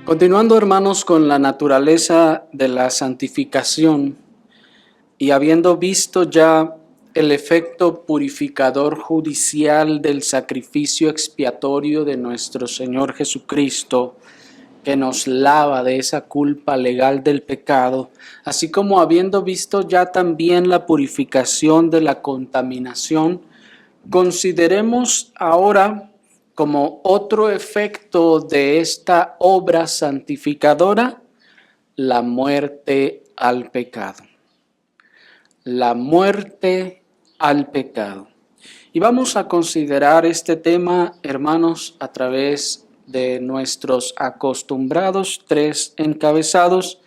Continuando, hermanos, con la naturaleza de la santificación y habiendo visto ya el efecto purificador judicial del sacrificio expiatorio de nuestro Señor Jesucristo, que nos lava de esa culpa legal del pecado, así como habiendo visto ya también la purificación de la contaminación, consideremos ahora como otro efecto de esta obra santificadora, la muerte al pecado. La muerte al pecado. Y vamos a considerar este tema, hermanos, a través de nuestros acostumbrados 3 encabezados.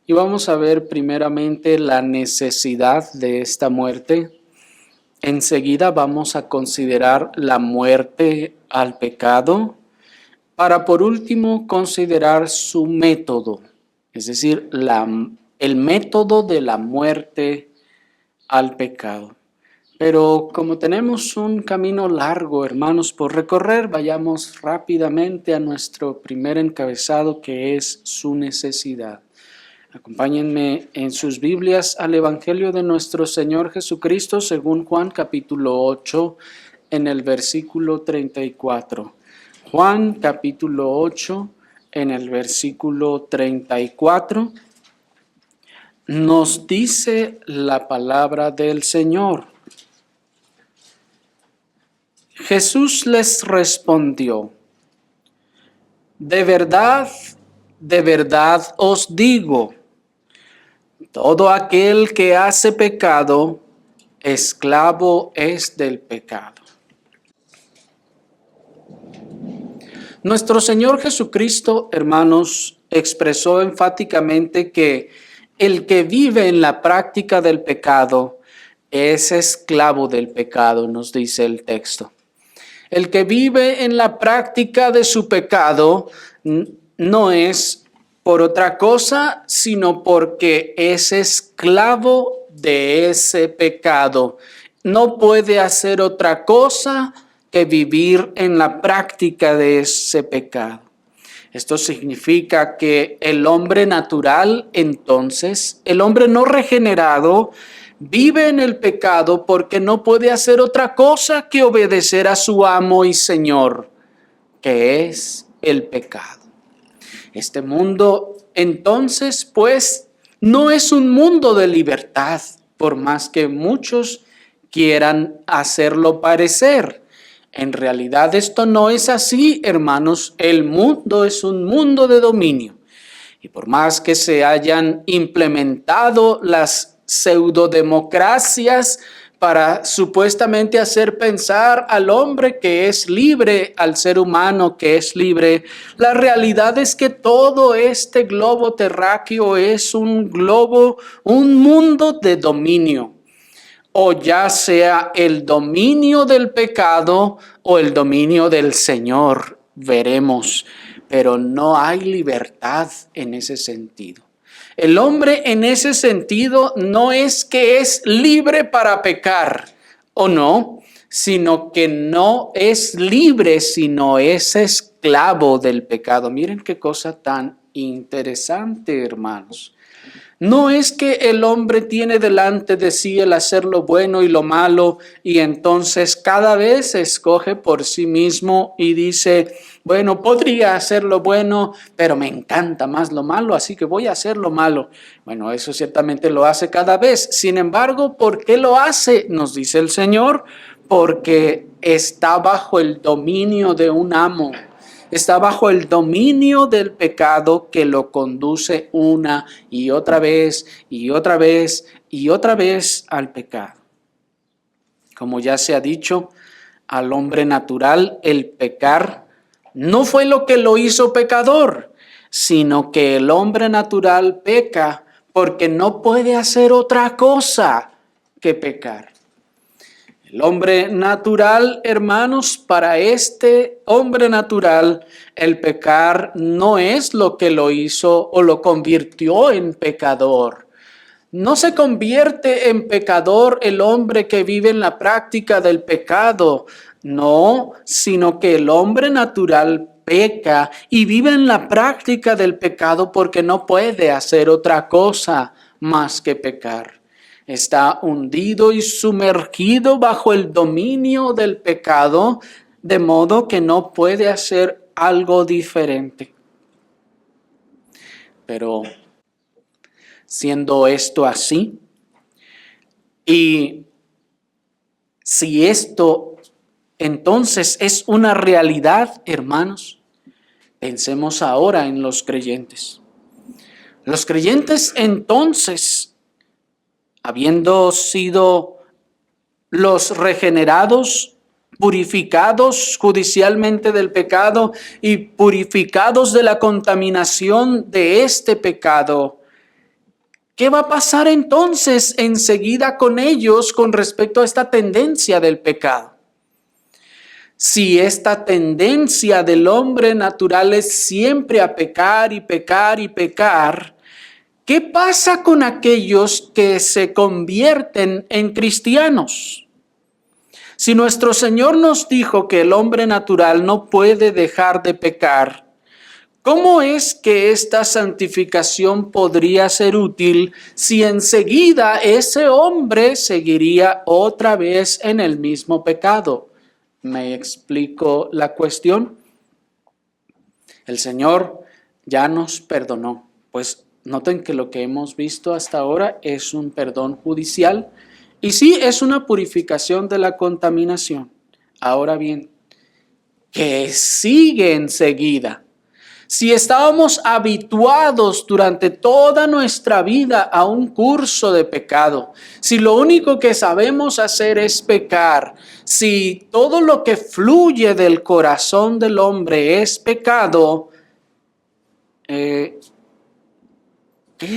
Y vamos a ver primeramente la necesidad de esta muerte. Enseguida vamos a considerar la muerte al pecado, para por último considerar su método, es decir, el método de la muerte al pecado. Pero como tenemos un camino largo, hermanos, por recorrer, vayamos rápidamente a nuestro primer encabezado, que es su necesidad. Acompáñenme en sus Biblias al Evangelio de nuestro Señor Jesucristo según Juan capítulo 8 en el versículo 34. Juan capítulo 8 en el versículo 34 nos dice la palabra del Señor. Jesús les respondió: de verdad os digo, todo aquel que hace pecado, esclavo es del pecado. Nuestro Señor Jesucristo, hermanos, expresó enfáticamente que el que vive en la práctica del pecado es esclavo del pecado, nos dice el texto. El que vive en la práctica de su pecado no es por otra cosa, sino porque es esclavo de ese pecado. No puede hacer otra cosa que vivir en la práctica de ese pecado. Esto significa que el hombre natural, entonces, el hombre no regenerado, vive en el pecado porque no puede hacer otra cosa que obedecer a su amo y Señor, que es el pecado. Este mundo, entonces, pues, no es un mundo de libertad, por más que muchos quieran hacerlo parecer. En realidad esto no es así, hermanos. El mundo es un mundo de dominio. Y por más que se hayan implementado las pseudodemocracias para supuestamente hacer pensar al hombre que es libre, al ser humano que es libre, la realidad es que todo este globo terráqueo es un mundo de dominio. O ya sea el dominio del pecado o el dominio del Señor, veremos. Pero no hay libertad en ese sentido. El hombre en ese sentido no es que es libre para pecar o no, sino que no es libre, sino es esclavo del pecado. Miren qué cosa tan interesante, hermanos. No es que el hombre tiene delante de sí el hacer lo bueno y lo malo y entonces cada vez escoge por sí mismo y dice, bueno, podría hacer lo bueno, pero me encanta más lo malo, así que voy a hacer lo malo. Bueno, eso ciertamente lo hace cada vez. Sin embargo, ¿por qué lo hace? Nos dice el Señor, porque está bajo el dominio de un amo. Está bajo el dominio del pecado que lo conduce una y otra vez y otra vez y otra vez al pecado. Como ya se ha dicho, al hombre natural el pecar no fue lo que lo hizo pecador, sino que el hombre natural peca porque no puede hacer otra cosa que pecar. El hombre natural, hermanos, para este hombre natural, el pecar no es lo que lo hizo o lo convirtió en pecador. No se convierte en pecador el hombre que vive en la práctica del pecado, no, sino que el hombre natural peca y vive en la práctica del pecado porque no puede hacer otra cosa más que pecar. Está hundido y sumergido bajo el dominio del pecado, de modo que no puede hacer algo diferente. Pero siendo esto así, y si esto entonces es una realidad, hermanos, pensemos ahora en los creyentes. Los creyentes entonces, habiendo sido los regenerados, purificados judicialmente del pecado y purificados de la contaminación de este pecado, ¿qué va a pasar entonces enseguida con ellos con respecto a esta tendencia del pecado? Si esta tendencia del hombre natural es siempre a pecar y pecar y pecar, ¿qué pasa con aquellos que se convierten en cristianos? Si nuestro Señor nos dijo que el hombre natural no puede dejar de pecar, ¿cómo es que esta santificación podría ser útil si enseguida ese hombre seguiría otra vez en el mismo pecado? ¿Me explico la cuestión? El Señor ya nos perdonó, pues noten que lo que hemos visto hasta ahora es un perdón judicial y sí es una purificación de la contaminación. Ahora bien, ¿qué sigue enseguida? Si estábamos habituados durante toda nuestra vida a un curso de pecado, si lo único que sabemos hacer es pecar, si todo lo que fluye del corazón del hombre es pecado, ¿qué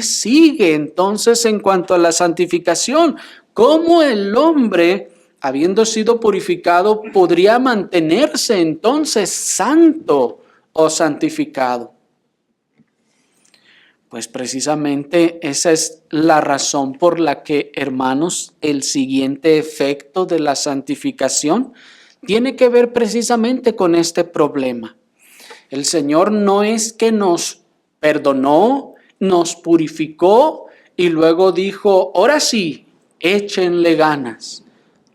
sigue entonces en cuanto a la santificación? ¿Cómo el hombre, habiendo sido purificado, podría mantenerse entonces santo o santificado? Pues precisamente esa es la razón por la que, hermanos, el siguiente efecto de la santificación tiene que ver precisamente con este problema. El Señor no es que nos perdonó, nos purificó y luego dijo, ahora sí, échenle ganas.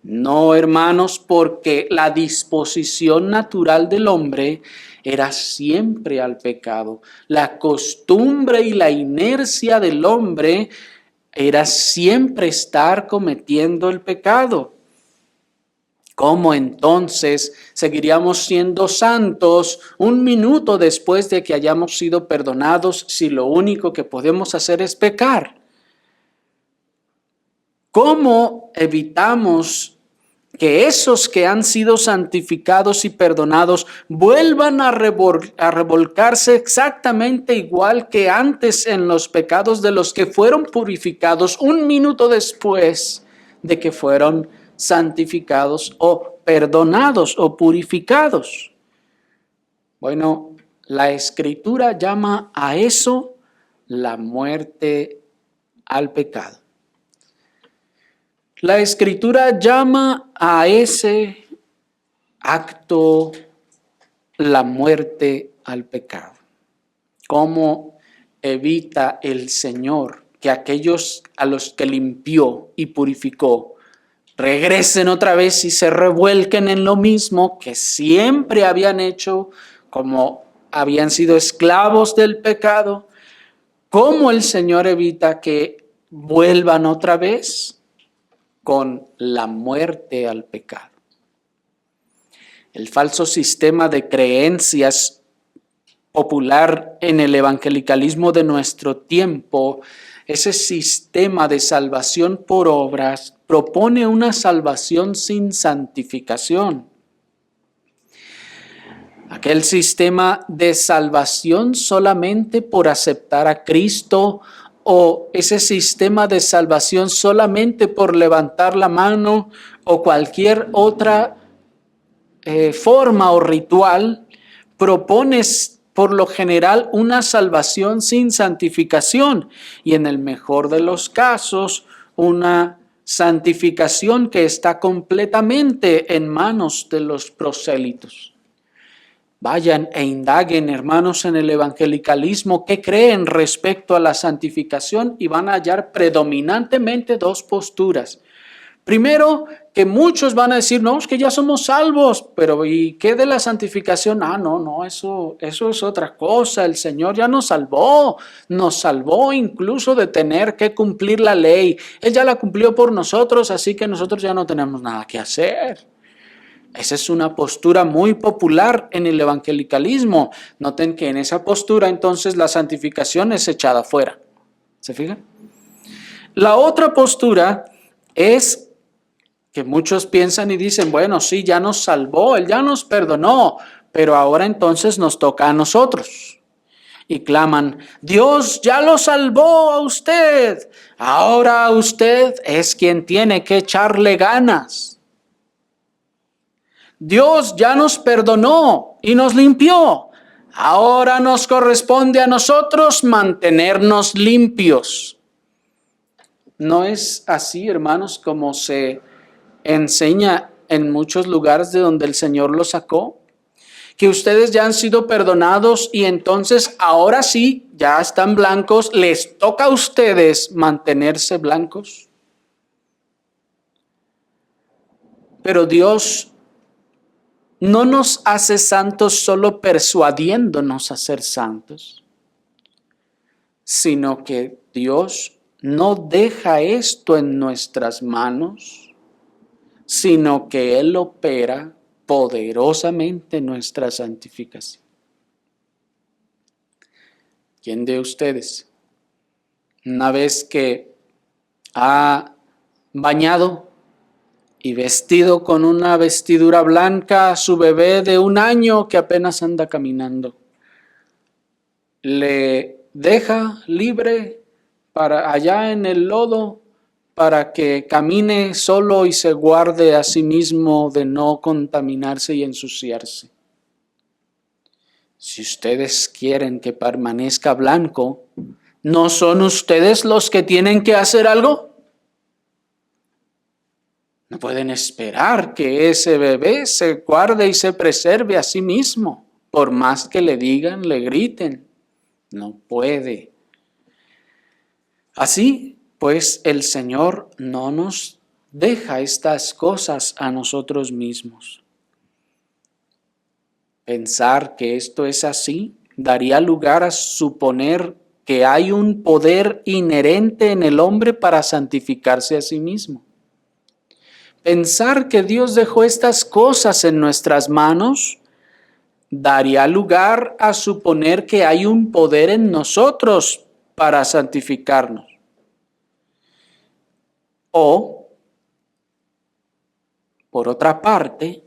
No, hermanos, porque la disposición natural del hombre era siempre al pecado. La costumbre y la inercia del hombre era siempre estar cometiendo el pecado. ¿Cómo entonces seguiríamos siendo santos un minuto después de que hayamos sido perdonados si lo único que podemos hacer es pecar? ¿Cómo evitamos que esos que han sido santificados y perdonados vuelvan a revolcarse exactamente igual que antes en los pecados de los que fueron purificados un minuto después de que fueron santificados o perdonados o purificados? Bueno, la Escritura llama a eso la muerte al pecado. La Escritura llama a ese acto la muerte al pecado. ¿Cómo evita el Señor que aquellos a los que limpió y purificó regresen otra vez y se revuelquen en lo mismo que siempre habían hecho, como habían sido esclavos del pecado? ¿Cómo el Señor evita que vuelvan otra vez? Con la muerte al pecado. El falso sistema de creencias popular en el evangelicalismo de nuestro tiempo, ese sistema de salvación por obras, propone una salvación sin santificación. Aquel sistema de salvación solamente por aceptar a Cristo, o ese sistema de salvación solamente por levantar la mano o cualquier otra forma o ritual, propone por lo general una salvación sin santificación y en el mejor de los casos una santificación que está completamente en manos de los prosélitos. Vayan e indaguen, hermanos, en el evangelicalismo, qué creen respecto a la santificación y van a hallar predominantemente dos posturas. Primero, que muchos van a decir, no, es que ya somos salvos, pero ¿y qué de la santificación? No, eso es otra cosa, el Señor ya nos salvó incluso de tener que cumplir la ley. Él ya la cumplió por nosotros, así que nosotros ya no tenemos nada que hacer. Esa es una postura muy popular en el evangelicalismo. Noten que en esa postura entonces la santificación es echada fuera. ¿Se fijan? La otra postura es que muchos piensan y dicen, bueno, sí, ya nos salvó, Él ya nos perdonó, pero ahora entonces nos toca a nosotros. Y claman, Dios ya lo salvó a usted, ahora usted es quien tiene que echarle ganas. Dios ya nos perdonó y nos limpió, ahora nos corresponde a nosotros mantenernos limpios. No es así, hermanos, como se enseña en muchos lugares de donde el Señor los sacó, que ustedes ya han sido perdonados y entonces ahora sí, ya están blancos, les toca a ustedes mantenerse blancos. Pero Dios no nos hace santos solo persuadiéndonos a ser santos, sino que Dios no deja esto en nuestras manos, sino que Él opera poderosamente nuestra santificación. ¿Quién de ustedes, una vez que ha bañado y vestido con una vestidura blanca a su bebé de 1 año que apenas anda caminando, le deja libre para allá en el lodo para que camine solo y se guarde a sí mismo de no contaminarse y ensuciarse? Si ustedes quieren que permanezca blanco, ¿no son ustedes los que tienen que hacer algo? No pueden esperar que ese bebé se guarde y se preserve a sí mismo, por más que le digan, le griten. No puede. Así pues, el Señor no nos deja estas cosas a nosotros mismos. Pensar que esto es así daría lugar a suponer que hay un poder inherente en el hombre para santificarse a sí mismo. Pensar que Dios dejó estas cosas en nuestras manos daría lugar a suponer que hay un poder en nosotros para santificarnos. O, por otra parte,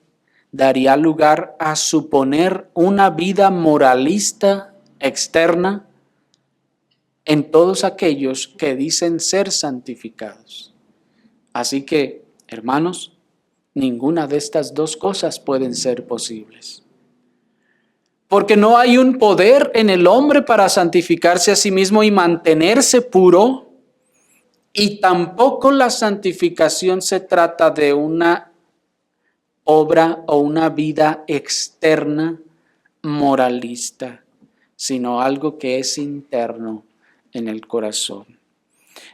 daría lugar a suponer una vida moralista externa en todos aquellos que dicen ser santificados. Así que, hermanos, ninguna de estas dos cosas pueden ser posibles. Porque no hay un poder en el hombre para santificarse a sí mismo y mantenerse puro, y tampoco la santificación se trata de una obra o una vida externa moralista, sino algo que es interno en el corazón.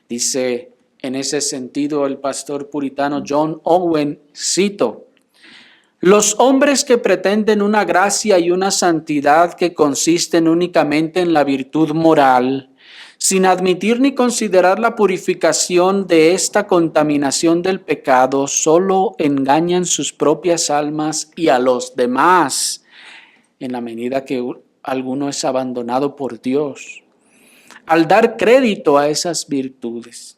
Dice en ese sentido el pastor puritano John Owen, cito: los hombres que pretenden una gracia y una santidad que consisten únicamente en la virtud moral, sin admitir ni considerar la purificación de esta contaminación del pecado, solo engañan sus propias almas y a los demás, en la medida que alguno es abandonado por Dios, al dar crédito a esas virtudes.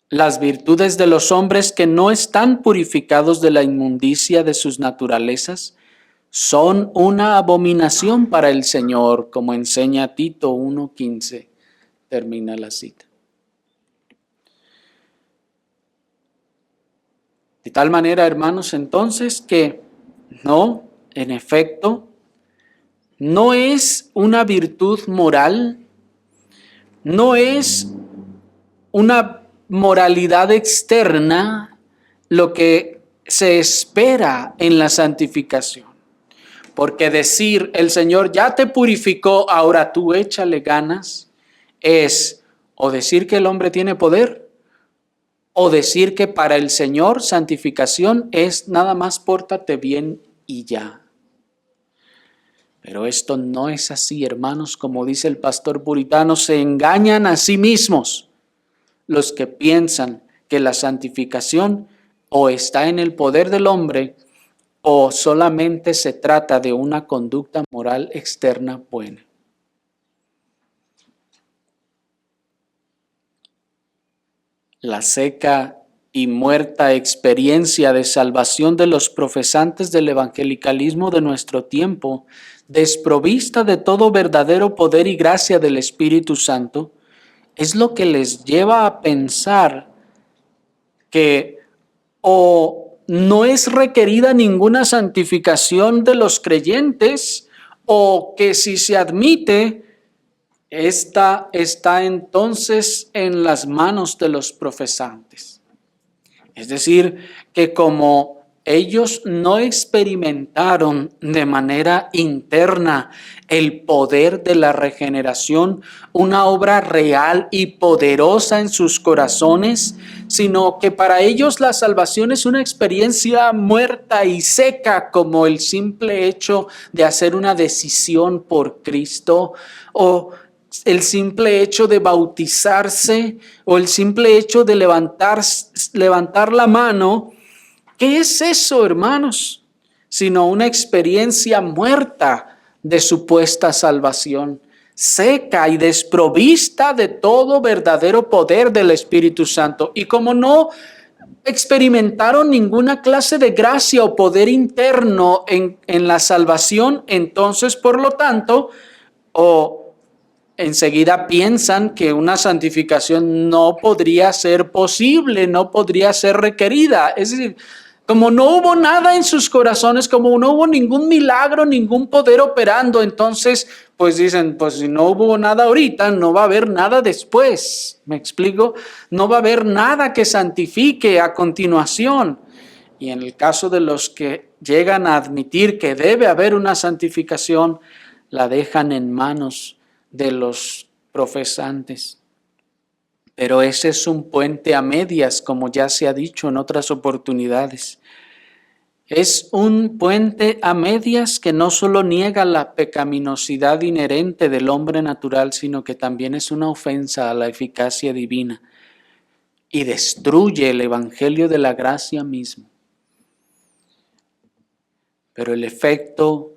Las virtudes de los hombres que no están purificados de la inmundicia de sus naturalezas son una abominación para el Señor, como enseña Tito 1:15. Termina la cita. De tal manera, hermanos, entonces que no, en efecto, no es una virtud moral, no es una moralidad externa lo que se espera en la santificación. Porque decir, el Señor ya te purificó, ahora tú échale ganas, es o decir que el hombre tiene poder, o decir que para el Señor santificación es nada más pórtate bien y ya. Pero esto no es así, hermanos, como dice el pastor puritano, se engañan a sí mismos los que piensan que la santificación o está en el poder del hombre o solamente se trata de una conducta moral externa buena. La seca y muerta experiencia de salvación de los profesantes del evangelicalismo de nuestro tiempo, desprovista de todo verdadero poder y gracia del Espíritu Santo, es lo que les lleva a pensar que o no es requerida ninguna santificación de los creyentes, o que si se admite, esta está entonces en las manos de los profesantes. Es decir, que como ellos no experimentaron de manera interna el poder de la regeneración, una obra real y poderosa en sus corazones, sino que para ellos la salvación es una experiencia muerta y seca, como el simple hecho de hacer una decisión por Cristo, o el simple hecho de bautizarse, o el simple hecho de levantar la mano. ¿Qué es eso, hermanos? Sino una experiencia muerta de supuesta salvación, seca y desprovista de todo verdadero poder del Espíritu Santo. Y como no experimentaron ninguna clase de gracia o poder interno en la salvación, entonces, por lo tanto, enseguida piensan que una santificación no podría ser posible, no podría ser requerida. Es decir, como no hubo nada en sus corazones, como no hubo ningún milagro, ningún poder operando, entonces pues dicen, pues si no hubo nada ahorita, no va a haber nada después. ¿Me explico? No va a haber nada que santifique a continuación. Y en el caso de los que llegan a admitir que debe haber una santificación, la dejan en manos de los profesantes. Pero ese es un puente a medias, como ya se ha dicho en otras oportunidades. Es un puente a medias que no solo niega la pecaminosidad inherente del hombre natural, sino que también es una ofensa a la eficacia divina y destruye el evangelio de la gracia mismo. Pero el efecto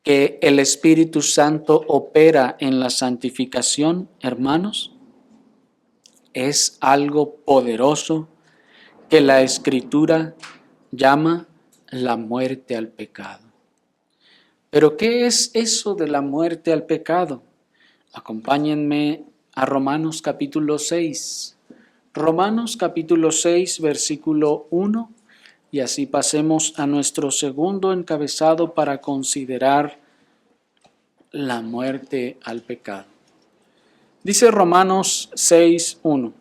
que el Espíritu Santo opera en la santificación, hermanos, es algo poderoso que la Escritura llama la muerte al pecado. ¿Pero qué es eso de la muerte al pecado? Acompáñenme a Romanos capítulo 6. Romanos capítulo 6, versículo 1. Y así pasemos a nuestro segundo encabezado para considerar la muerte al pecado. Dice Romanos 6:1.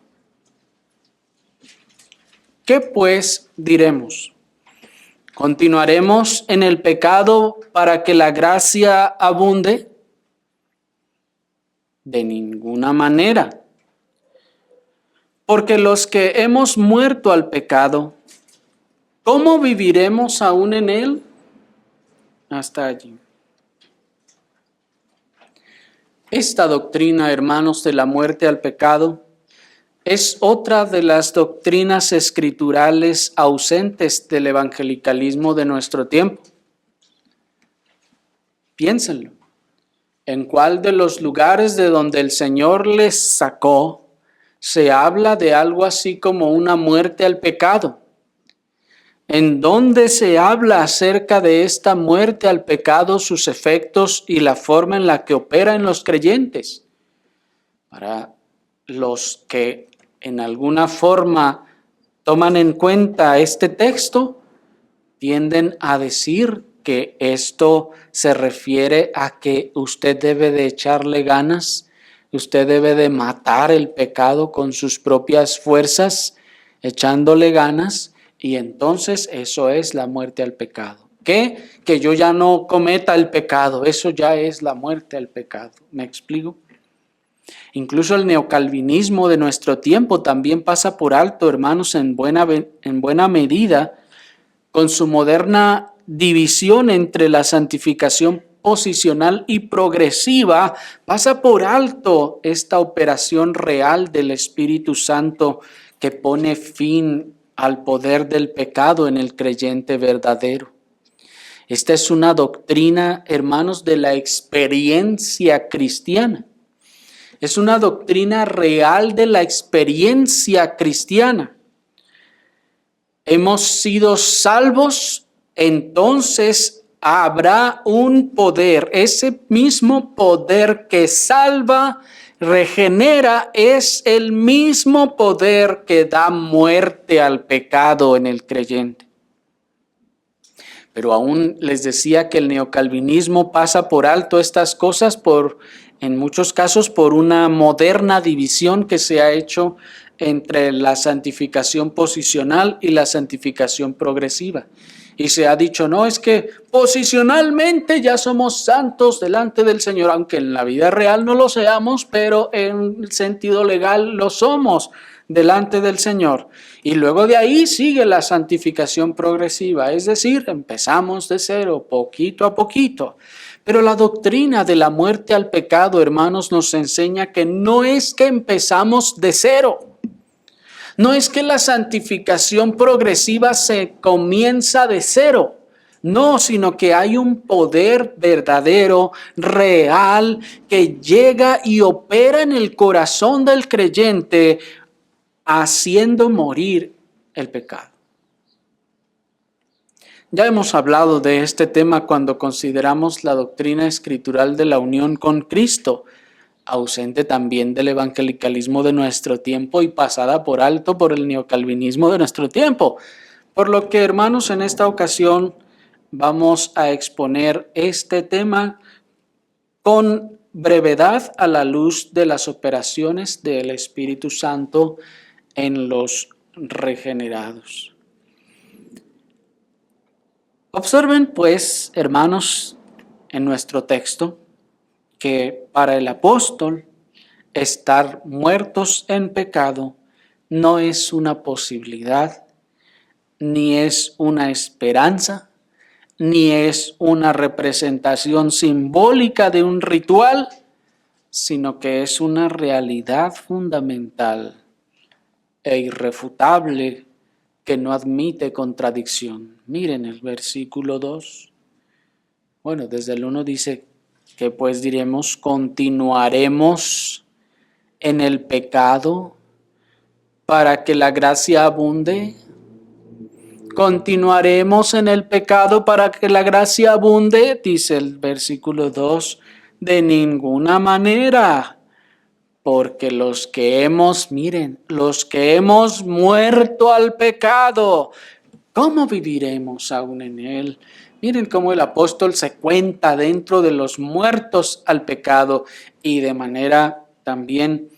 ¿Qué pues diremos? ¿Continuaremos en el pecado para que la gracia abunde? De ninguna manera. Porque los que hemos muerto al pecado, ¿cómo viviremos aún en él? Hasta allí. Esta doctrina, hermanos, de la muerte al pecado, es otra de las doctrinas escriturales ausentes del evangelicalismo de nuestro tiempo. Piénsenlo. ¿En cuál de los lugares de donde el Señor les sacó se habla de algo así como una muerte al pecado? ¿En dónde se habla acerca de esta muerte al pecado, sus efectos y la forma en la que opera en los creyentes? Para los que en alguna forma toman en cuenta este texto, tienden a decir que esto se refiere a que usted debe de echarle ganas, usted debe de matar el pecado con sus propias fuerzas, echándole ganas, Y entonces eso es la muerte al pecado. ¿Qué? Que yo ya no cometa el pecado. Eso ya es la muerte al pecado. ¿Me explico? Incluso el neocalvinismo de nuestro tiempo también pasa por alto, hermanos, en buena medida, con su moderna división entre la santificación posicional y progresiva, pasa por alto esta operación real del Espíritu Santo que pone fin al poder del pecado en el creyente verdadero. Esta es una doctrina, hermanos, de la experiencia cristiana. Es una doctrina real de la experiencia cristiana. Hemos sido salvos, entonces habrá un poder. Ese mismo poder que salva, regenera, es el mismo poder que da muerte al pecado en el creyente. Pero aún les decía que el neocalvinismo pasa por alto estas cosas en muchos casos por una moderna división que se ha hecho entre la santificación posicional y la santificación progresiva. Y se ha dicho, no, es que posicionalmente ya somos santos delante del Señor, aunque en la vida real no lo seamos, pero en el sentido legal lo somos delante del Señor. Y luego de ahí sigue la santificación progresiva, es decir, empezamos de cero, poquito a poquito. Pero la doctrina de la muerte al pecado, hermanos, nos enseña que no es que empezamos de cero. No es que la santificación progresiva se comienza de cero. No, sino que hay un poder verdadero, real, que llega y opera en el corazón del creyente, haciendo morir el pecado. Ya hemos hablado de este tema cuando consideramos la doctrina escritural de la unión con Cristo, ausente también del evangelicalismo de nuestro tiempo y pasada por alto por el neocalvinismo de nuestro tiempo. Por lo que, hermanos, en esta ocasión vamos a exponer este tema con brevedad a la luz de las operaciones del Espíritu Santo en los regenerados. Observen, pues, hermanos, en nuestro texto, que para el apóstol estar muertos en pecado no es una posibilidad, ni es una esperanza, ni es una representación simbólica de un ritual, sino que es una realidad fundamental e irrefutable que no admite contradicción. Miren el versículo 2. Bueno, desde el 1 dice que pues diremos, continuaremos en el pecado para que la gracia abunde. Continuaremos en el pecado para que la gracia abunde, dice el versículo 2, de ninguna manera. Porque los que hemos muerto al pecado, ¿cómo viviremos aún en él? Miren cómo el apóstol se cuenta dentro de los muertos al pecado y de manera también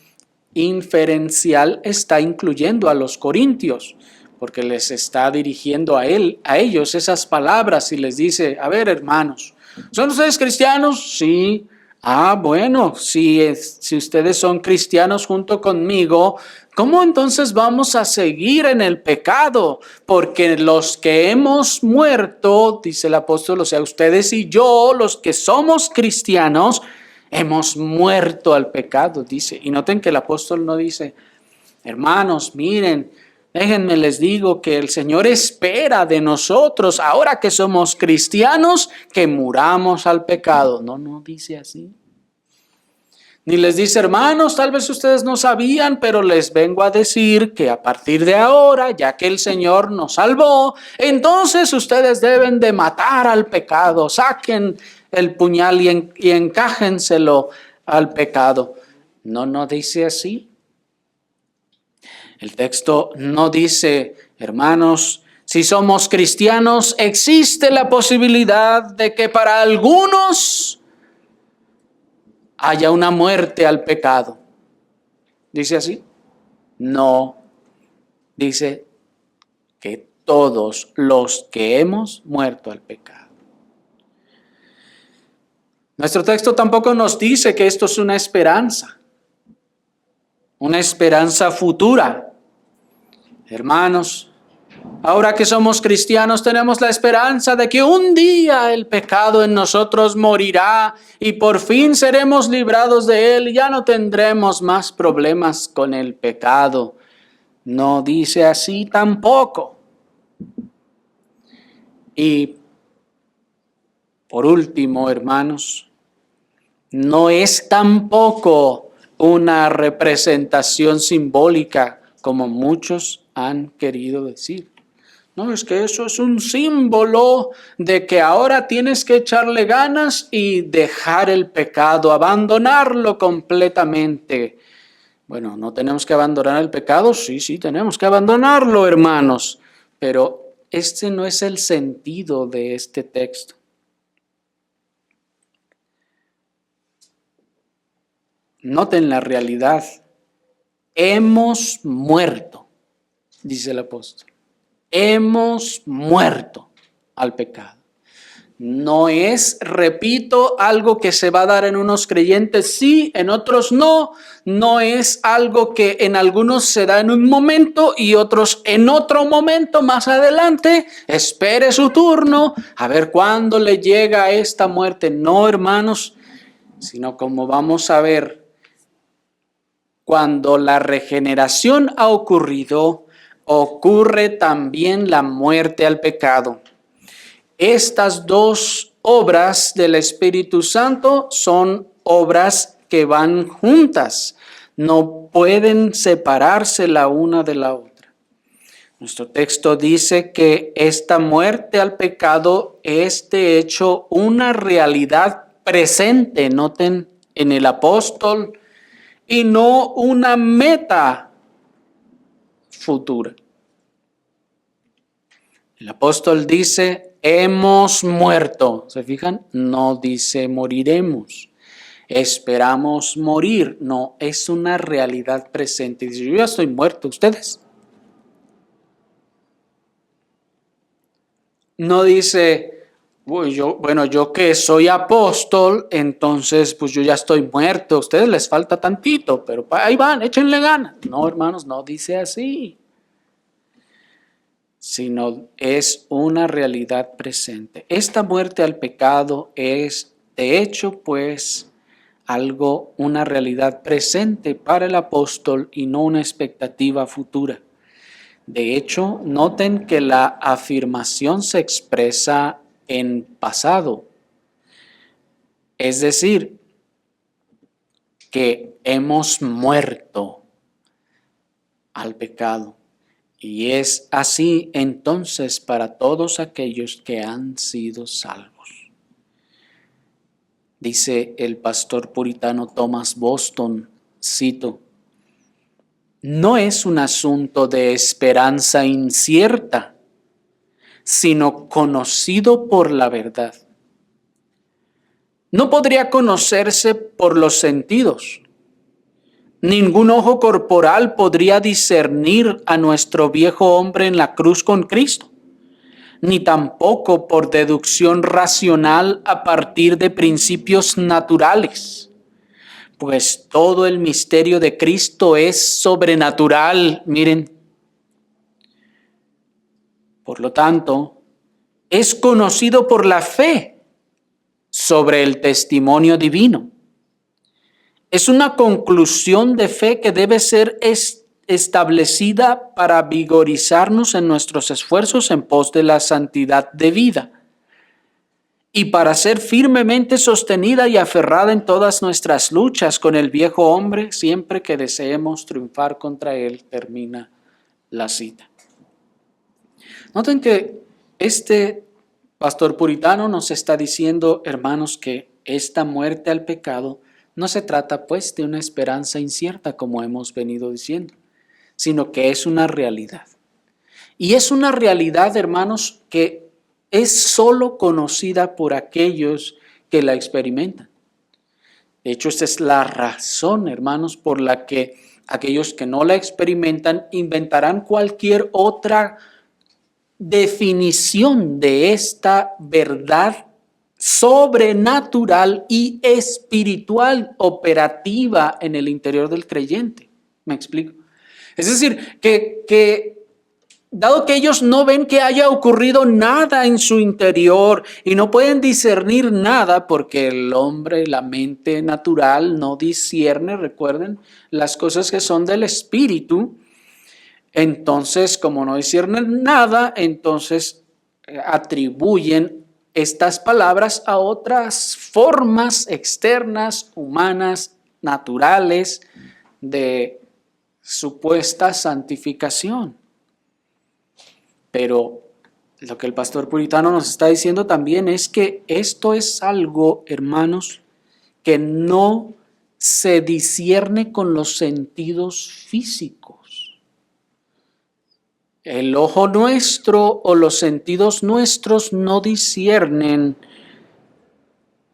inferencial está incluyendo a los corintios, porque les está dirigiendo a ellos esas palabras y les dice, a ver, hermanos, ¿son ustedes cristianos? Sí. Bueno, si ustedes son cristianos junto conmigo, ¿cómo entonces vamos a seguir en el pecado? Porque los que hemos muerto, dice el apóstol, o sea, ustedes y yo, los que somos cristianos, hemos muerto al pecado, dice. Y noten que el apóstol no dice, hermanos, miren, déjenme les digo que el Señor espera de nosotros, ahora que somos cristianos, que muramos al pecado. No dice así. Ni les dice, hermanos, tal vez ustedes no sabían, pero les vengo a decir que a partir de ahora, ya que el Señor nos salvó, entonces ustedes deben de matar al pecado. Saquen el puñal y encájenselo al pecado. No dice así. El texto no dice, hermanos, si somos cristianos, existe la posibilidad de que para algunos haya una muerte al pecado. ¿Dice así? No. Dice que todos los que hemos muerto al pecado. Nuestro texto tampoco nos dice que esto es una esperanza futura. Hermanos, ahora que somos cristianos tenemos la esperanza de que un día el pecado en nosotros morirá y por fin seremos librados de él y ya no tendremos más problemas con el pecado. No dice así tampoco. Y por último, hermanos, no es tampoco una representación simbólica como muchos han querido decir. No, es que eso es un símbolo de que ahora tienes que echarle ganas y dejar el pecado, abandonarlo completamente. Bueno, ¿no tenemos que abandonar el pecado? Sí, tenemos que abandonarlo, hermanos. Pero este no es el sentido de este texto. Noten la realidad. Hemos muerto, dice el apóstol. Hemos muerto al pecado. No es, repito, algo que se va a dar en unos creyentes sí, en otros no. No es algo que en algunos se da en un momento y otros en otro momento más adelante. Espere su turno a ver cuándo le llega esta muerte. No, hermanos, sino como vamos a ver, cuando la regeneración ha ocurrido, ocurre también la muerte al pecado. Estas dos obras del Espíritu Santo son obras que van juntas, no pueden separarse la una de la otra. Nuestro texto dice que esta muerte al pecado es de hecho una realidad presente, noten en el apóstol, y no una meta futura. El apóstol dice, hemos muerto. ¿Se fijan? No dice moriremos. Esperamos morir. No, es una realidad presente. Dice, yo ya estoy muerto, ¿ustedes? No dice, yo que soy apóstol, entonces pues yo ya estoy muerto. A ustedes les falta tantito, pero ahí van, échenle ganas. No, hermanos, no dice así. Sino es una realidad presente. Esta muerte al pecado es, de hecho, pues, una realidad presente para el apóstol y no una expectativa futura. De hecho, noten que la afirmación se expresa en pasado. Es decir, que hemos muerto al pecado. Y es así entonces para todos aquellos que han sido salvos. Dice el pastor puritano Thomas Boston, cito, no es un asunto de esperanza incierta, sino conocido por la verdad. No podría conocerse por los sentidos. Ningún ojo corporal podría discernir a nuestro viejo hombre en la cruz con Cristo, ni tampoco por deducción racional a partir de principios naturales, pues todo el misterio de Cristo es sobrenatural, miren. Por lo tanto, es conocido por la fe sobre el testimonio divino. Es una conclusión de fe que debe ser establecida para vigorizarnos en nuestros esfuerzos en pos de la santidad de vida y para ser firmemente sostenida y aferrada en todas nuestras luchas con el viejo hombre siempre que deseemos triunfar contra él, termina la cita. Noten que este pastor puritano nos está diciendo, hermanos, que esta muerte al pecado no se trata pues de una esperanza incierta como hemos venido diciendo, sino que es una realidad. Y es una realidad, hermanos, que es solo conocida por aquellos que la experimentan. De hecho, esta es la razón, hermanos, por la que aquellos que no la experimentan inventarán cualquier otra definición de esta verdad sobrenatural y espiritual operativa en el interior del creyente. ¿Me explico? Es decir, que dado que ellos no ven que haya ocurrido nada en su interior y no pueden discernir nada porque el hombre, la mente natural no discierne, recuerden, las cosas que son del espíritu. Entonces, como no disciernen nada, entonces atribuyen estas palabras a otras formas externas, humanas, naturales, de supuesta santificación. Pero lo que el pastor puritano nos está diciendo también es que esto es algo, hermanos, que no se discierne con los sentidos físicos. El ojo nuestro o los sentidos nuestros no disciernen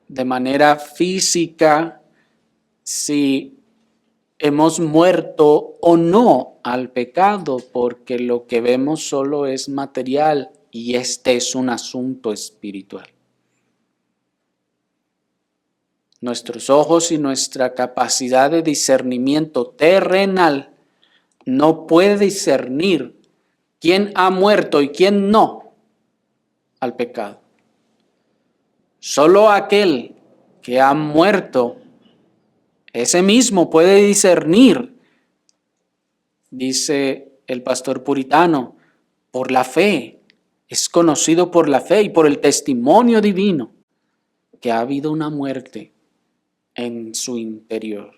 de manera física si hemos muerto o no al pecado, porque lo que vemos solo es material y este es un asunto espiritual. Nuestros ojos y nuestra capacidad de discernimiento terrenal no puede discernir quién ha muerto y quién no al pecado. Solo aquel que ha muerto, ese mismo puede discernir, dice el pastor puritano, por la fe. Es conocido por la fe y por el testimonio divino que ha habido una muerte en su interior.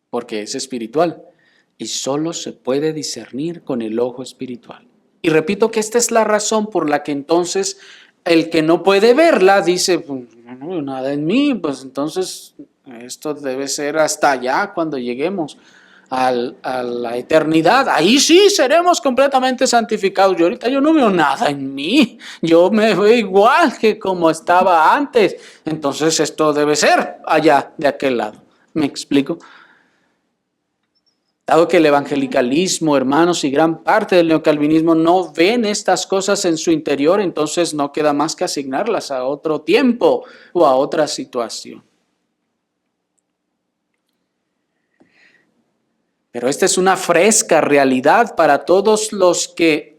Porque es espiritual y solo se puede discernir con el ojo espiritual. Y repito que esta es la razón por la que entonces el que no puede verla dice, pues, no veo nada en mí, pues entonces esto debe ser hasta allá cuando lleguemos a la eternidad. Ahí sí seremos completamente santificados. Yo ahorita yo no veo nada en mí. Yo me veo igual que como estaba antes. Entonces esto debe ser allá de aquel lado. ¿Me explico? Dado que el evangelicalismo, hermanos, y gran parte del neocalvinismo no ven estas cosas en su interior, entonces no queda más que asignarlas a otro tiempo o a otra situación. Pero esta es una fresca realidad para todos los que,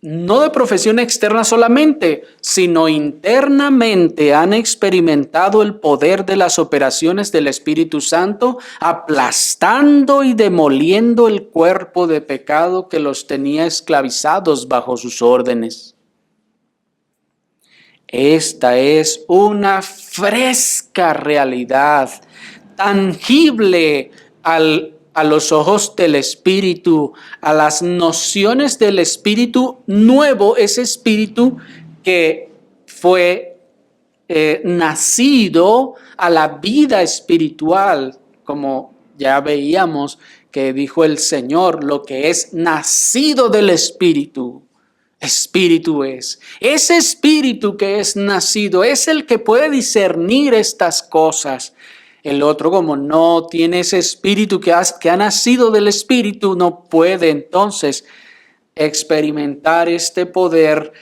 no de profesión externa solamente, sino internamente han experimentado el poder de las operaciones del Espíritu Santo, aplastando y demoliendo el cuerpo de pecado que los tenía esclavizados bajo sus órdenes. Esta es una fresca realidad, tangible a los ojos del Espíritu, a las nociones del Espíritu nuevo, ese Espíritu que fue nacido a la vida espiritual, como ya veíamos que dijo el Señor, lo que es nacido del Espíritu. Espíritu es. Ese espíritu que es nacido es el que puede discernir estas cosas. El otro, como no tiene ese espíritu que ha nacido del espíritu, no puede entonces experimentar este poder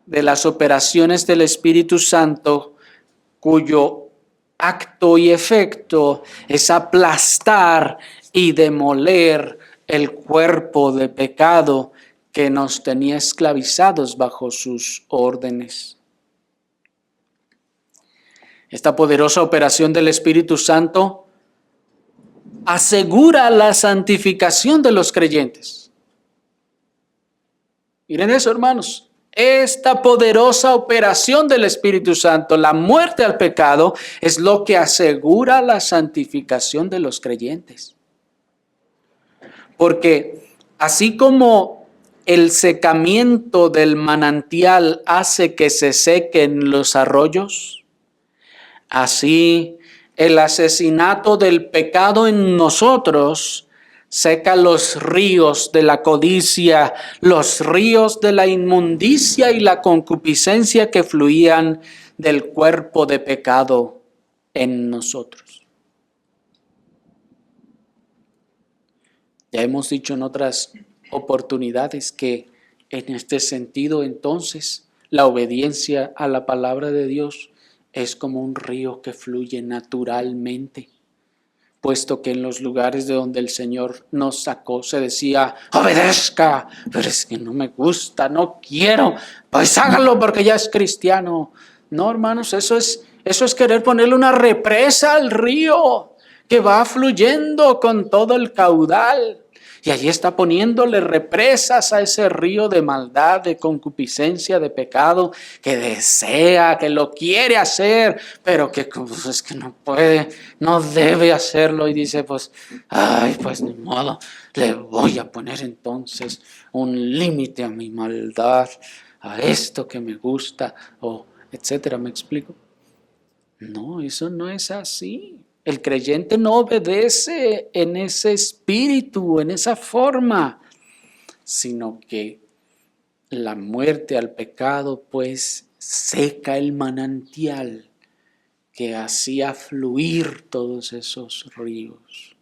de las operaciones del Espíritu Santo, cuyo acto y efecto es aplastar y demoler el cuerpo de pecado que nos tenía esclavizados bajo sus órdenes. Esta poderosa operación del Espíritu Santo asegura la santificación de los creyentes. Miren eso, hermanos. Esta poderosa operación del Espíritu Santo, la muerte al pecado, es lo que asegura la santificación de los creyentes. Porque así como el secamiento del manantial hace que se sequen los arroyos, así, el asesinato del pecado en nosotros seca los ríos de la codicia, los ríos de la inmundicia y la concupiscencia que fluían del cuerpo de pecado en nosotros. Ya hemos dicho en otras oportunidades que en este sentido entonces la obediencia a la palabra de Dios es como un río que fluye naturalmente, puesto que en los lugares de donde el Señor nos sacó se decía, obedezca, pero es que no me gusta, no quiero, pues hágalo porque ya es cristiano. No, hermanos, eso es querer ponerle una represa al río que va fluyendo con todo el caudal. Y allí está poniéndole represas a ese río de maldad, de concupiscencia, de pecado, que desea, que lo quiere hacer, pero que pues, es que no puede, no debe hacerlo. Y dice, pues ni modo, le voy a poner entonces un límite a mi maldad, a esto que me gusta, o etcétera, ¿me explico? No, eso no es así. El creyente no obedece en ese espíritu, en esa forma, sino que la muerte al pecado pues seca el manantial que hacía fluir todos esos ríos.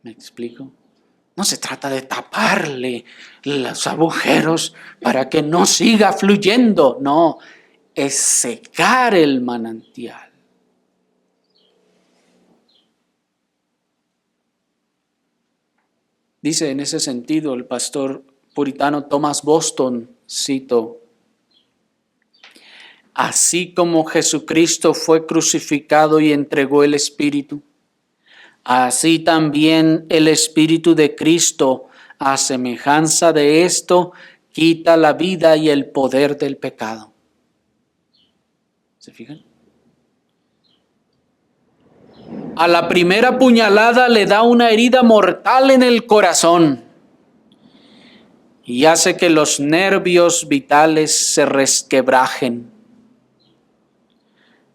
¿Me explico? No se trata de taparle los agujeros para que no siga fluyendo, no, es secar el manantial. Dice en ese sentido el pastor puritano Thomas Boston, cito, así como Jesucristo fue crucificado y entregó el Espíritu, así también el Espíritu de Cristo, a semejanza de esto, quita la vida y el poder del pecado. ¿Se fijan? A la primera puñalada le da una herida mortal en el corazón y hace que los nervios vitales se resquebrajen.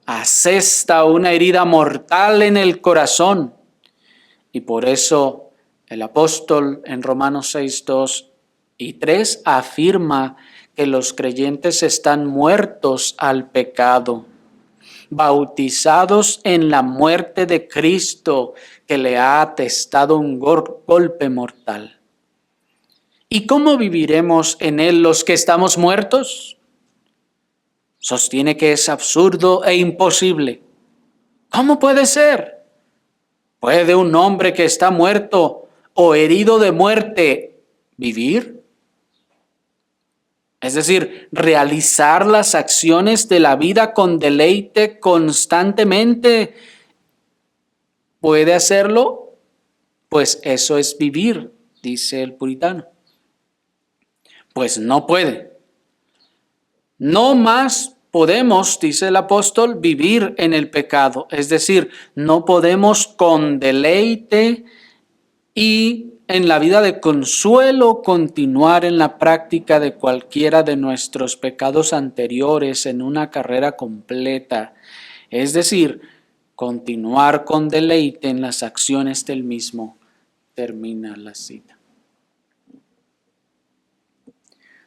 Asesta una herida mortal en el corazón y por eso el apóstol en Romanos 6, 2 y 3 afirma que los creyentes están muertos al pecado, bautizados en la muerte de Cristo que le ha atestado un golpe mortal. ¿Y cómo viviremos en él los que estamos muertos? Sostiene que es absurdo e imposible. ¿Cómo puede ser? ¿Puede un hombre que está muerto o herido de muerte vivir? Es decir, realizar las acciones de la vida con deleite constantemente. ¿Puede hacerlo? Pues eso es vivir, dice el puritano. Pues no puede. No más podemos, dice el apóstol, vivir en el pecado. Es decir, no podemos con deleite y en la vida de consuelo continuar en la práctica de cualquiera de nuestros pecados anteriores en una carrera completa. Es decir, continuar con deleite en las acciones del mismo. Termina la cita.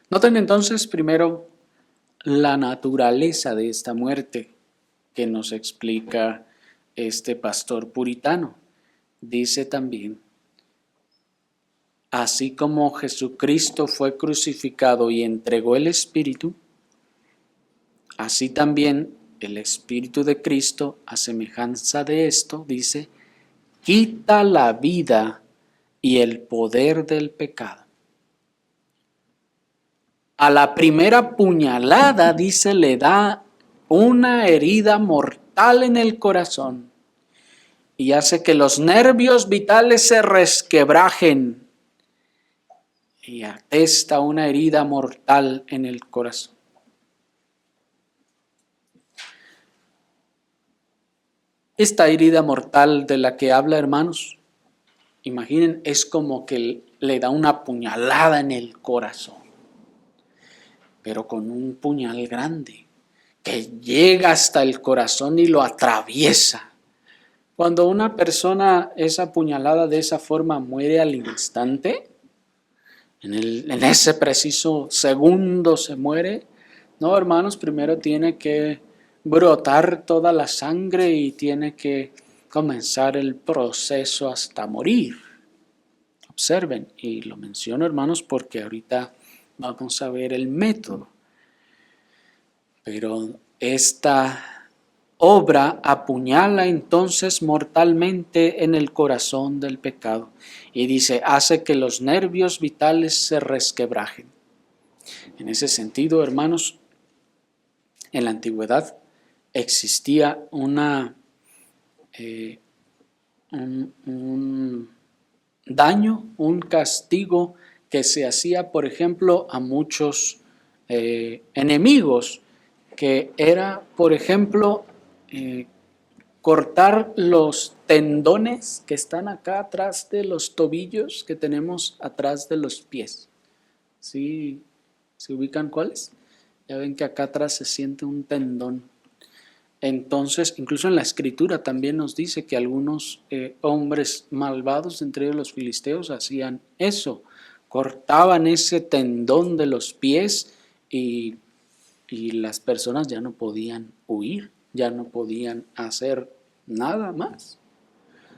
Noten entonces primero la naturaleza de esta muerte que nos explica este pastor puritano. Dice también, así como Jesucristo fue crucificado y entregó el Espíritu, así también el Espíritu de Cristo, a semejanza de esto, dice, quita la vida y el poder del pecado. A la primera puñalada, dice, le da una herida mortal en el corazón y hace que los nervios vitales se resquebrajen y atesta una herida mortal en el corazón. Esta herida mortal de la que habla, hermanos, imaginen, es como que le da una puñalada en el corazón, pero con un puñal grande que llega hasta el corazón y lo atraviesa. Cuando una persona es apuñalada de esa forma muere al instante, en ese preciso segundo se muere. No, hermanos, primero tiene que brotar toda la sangre y tiene que comenzar el proceso hasta morir. Observen, y lo menciono, hermanos, porque ahorita vamos a ver el método. Pero esta obra apuñala entonces mortalmente en el corazón del pecado. Y dice, hace que los nervios vitales se resquebrajen. En ese sentido, hermanos, en la antigüedad existía un daño, un castigo que se hacía, por ejemplo, a muchos enemigos, que era, por ejemplo, cortar los tendones que están acá atrás de los tobillos que tenemos atrás de los pies. ¿Sí? ¿Se ubican cuáles? Ya ven que acá atrás se siente un tendón. Entonces, incluso en la escritura también nos dice que algunos hombres malvados, entre ellos los filisteos, hacían eso. Cortaban ese tendón de los pies y las personas ya no podían huir, ya no podían hacer nada más.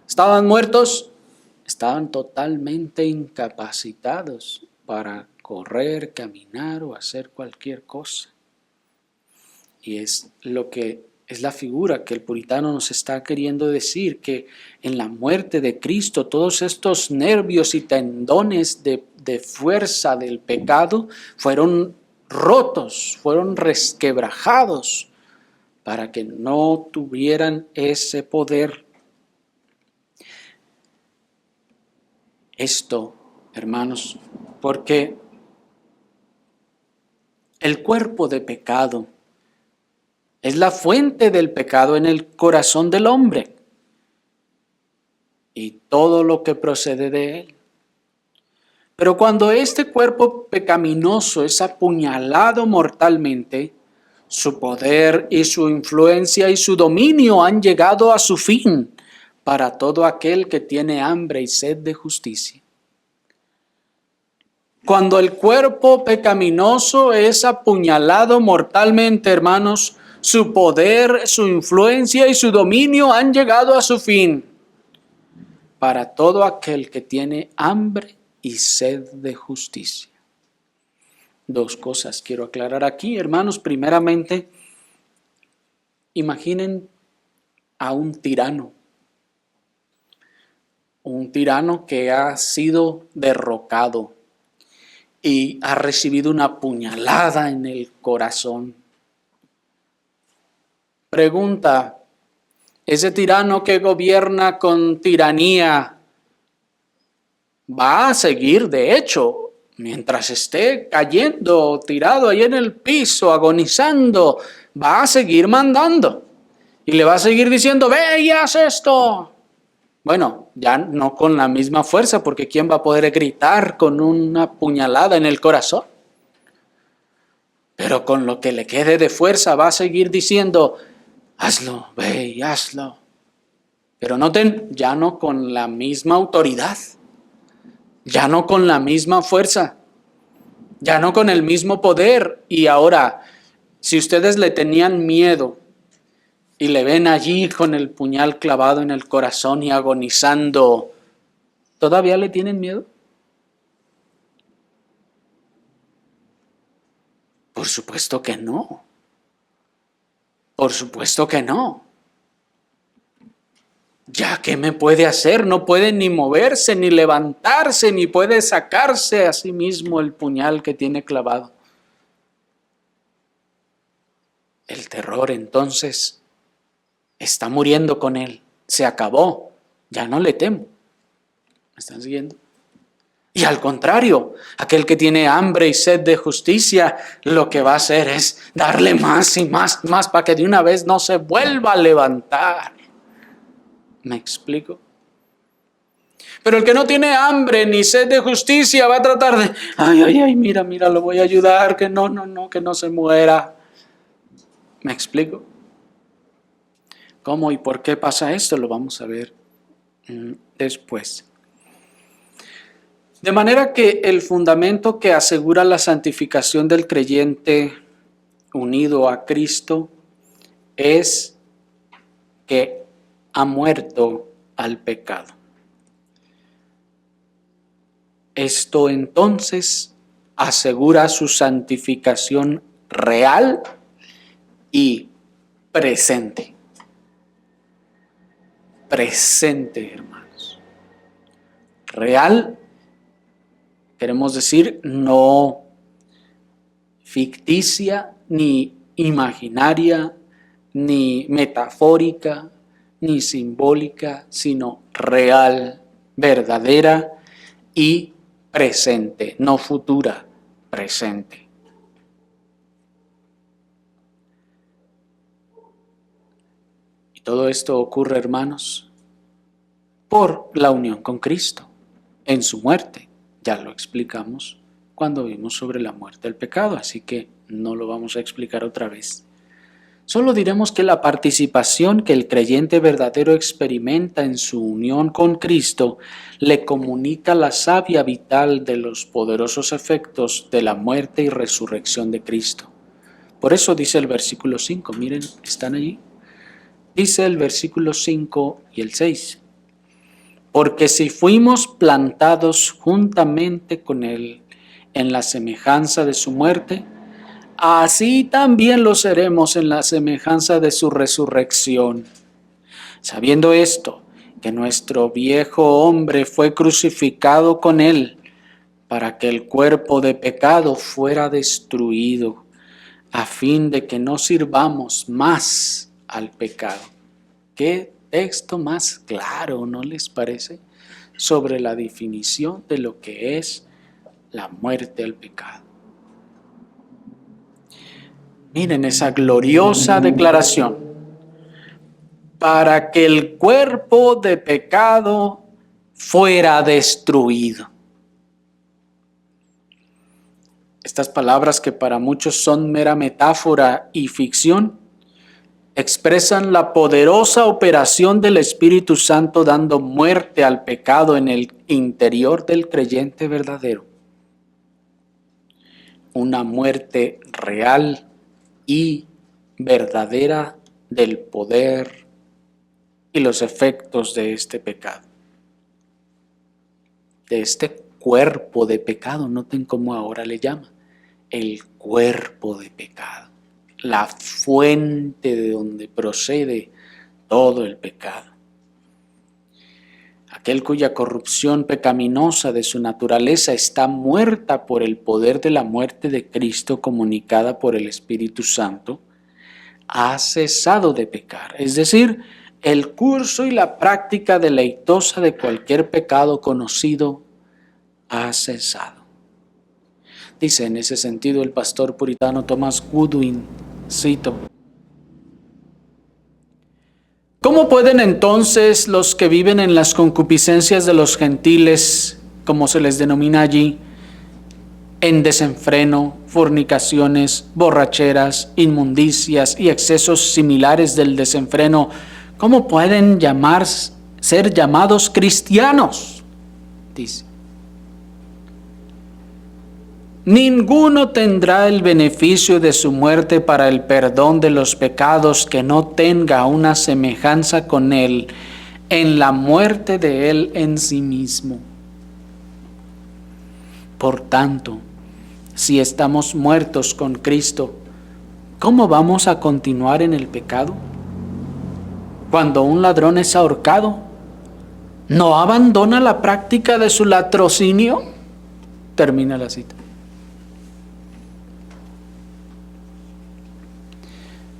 Estaban muertos, estaban totalmente incapacitados para correr, caminar o hacer cualquier cosa. Y es la figura que el puritano nos está queriendo decir, que en la muerte de Cristo todos estos nervios y tendones de fuerza del pecado fueron rotos, fueron resquebrajados para que no tuvieran ese poder. Esto, hermanos, porque el cuerpo de pecado es la fuente del pecado en el corazón del hombre y todo lo que procede de él. Pero cuando este cuerpo pecaminoso es apuñalado mortalmente, su poder y su influencia y su dominio han llegado a su fin para todo aquel que tiene hambre y sed de justicia. Cuando el cuerpo pecaminoso es apuñalado mortalmente, hermanos, su poder, su influencia y su dominio han llegado a su fin para todo aquel que tiene hambre y sed de justicia. Dos cosas quiero aclarar aquí, hermanos. Primeramente, imaginen a un tirano que ha sido derrocado y ha recibido una puñalada en el corazón. Pregunta, ¿ese tirano que gobierna con tiranía va a seguir, de hecho, mientras esté cayendo, tirado ahí en el piso, agonizando, va a seguir mandando? Y le va a seguir diciendo, ve y haz esto. Bueno, ya no con la misma fuerza, porque ¿quién va a poder gritar con una puñalada en el corazón? Pero con lo que le quede de fuerza va a seguir diciendo, hazlo, ve y hazlo. Pero noten, ya no con la misma autoridad, ya no con la misma fuerza, ya no con el mismo poder. Y ahora, si ustedes le tenían miedo y le ven allí con el puñal clavado en el corazón y agonizando, ¿todavía le tienen miedo? Por supuesto que no. Por supuesto que no. ¿Ya qué me puede hacer? No puede ni moverse, ni levantarse, ni puede sacarse a sí mismo el puñal que tiene clavado. El terror entonces está muriendo con él. Se acabó. Ya no le temo. ¿Me están siguiendo? Y al contrario, aquel que tiene hambre y sed de justicia, lo que va a hacer es darle más y más, más, para que de una vez no se vuelva a levantar. ¿Me explico? Pero el que no tiene hambre ni sed de justicia va a tratar de, ay, mira, lo voy a ayudar, que no se muera. ¿Me explico? ¿Cómo y por qué pasa esto? Lo vamos a ver después. De manera que el fundamento que asegura la santificación del creyente unido a Cristo es que ha muerto al pecado. Esto entonces asegura su santificación real y presente. Presente, hermanos. Real, queremos decir, no ficticia, ni imaginaria, ni metafórica, ni simbólica, sino real, verdadera y presente, no futura, presente. Y todo esto ocurre, hermanos, por la unión con Cristo, en su muerte. Ya lo explicamos cuando vimos sobre la muerte del pecado, así que no lo vamos a explicar otra vez. Solo diremos que la participación que el creyente verdadero experimenta en su unión con Cristo le comunica la savia vital de los poderosos efectos de la muerte y resurrección de Cristo. Por eso dice el versículo 5, miren, ¿están allí? Dice el versículo 5 y el 6. Porque si fuimos plantados juntamente con Él en la semejanza de su muerte, así también lo seremos en la semejanza de su resurrección. Sabiendo esto, que nuestro viejo hombre fue crucificado con Él, para que el cuerpo de pecado fuera destruido, a fin de que no sirvamos más al pecado. ¿Qué texto más claro, no les parece? Sobre la definición de lo que es la muerte al pecado. Miren esa gloriosa declaración. Para que el cuerpo de pecado fuera destruido. Estas palabras, que para muchos son mera metáfora y ficción, expresan la poderosa operación del Espíritu Santo dando muerte al pecado en el interior del creyente verdadero. Una muerte real y verdadera del poder y los efectos de este pecado. De este cuerpo de pecado, noten cómo ahora le llama, el cuerpo de pecado. La fuente de donde procede todo el pecado. Aquel cuya corrupción pecaminosa de su naturaleza está muerta por el poder de la muerte de Cristo comunicada por el Espíritu Santo, ha cesado de pecar. Es decir, el curso y la práctica deleitosa de cualquier pecado conocido ha cesado. Dice en ese sentido el pastor puritano Thomas Goodwin, cito: ¿cómo pueden entonces los que viven en las concupiscencias de los gentiles, como se les denomina allí, en desenfreno, fornicaciones, borracheras, inmundicias y excesos similares del desenfreno, cómo pueden ser llamados cristianos? Dice: ninguno tendrá el beneficio de su muerte para el perdón de los pecados que no tenga una semejanza con Él en la muerte de Él en sí mismo. Por tanto, si estamos muertos con Cristo, ¿cómo vamos a continuar en el pecado? Cuando un ladrón es ahorcado, ¿no abandona la práctica de su latrocinio? Termina la cita.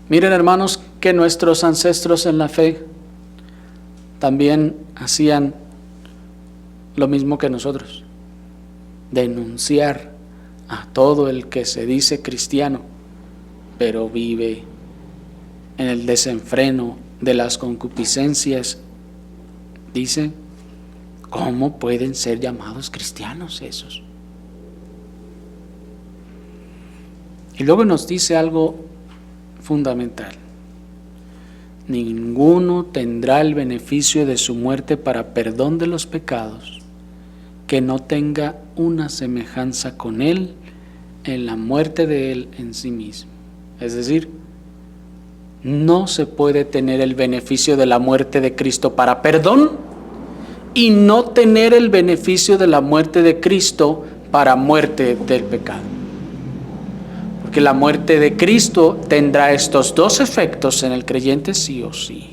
Miren, hermanos, que nuestros ancestros en la fe también hacían lo mismo que nosotros. Denunciar a todo el que se dice cristiano, pero vive en el desenfreno de las concupiscencias. Dice, ¿cómo pueden ser llamados cristianos esos? Y luego nos dice algo fundamental: ninguno tendrá el beneficio de su muerte para perdón de los pecados que no tenga una semejanza con Él en la muerte de Él en sí mismo. Es decir, no se puede tener el beneficio de la muerte de Cristo para perdón y no tener el beneficio de la muerte de Cristo para muerte del pecado. Porque la muerte de Cristo tendrá estos dos efectos en el creyente sí o sí.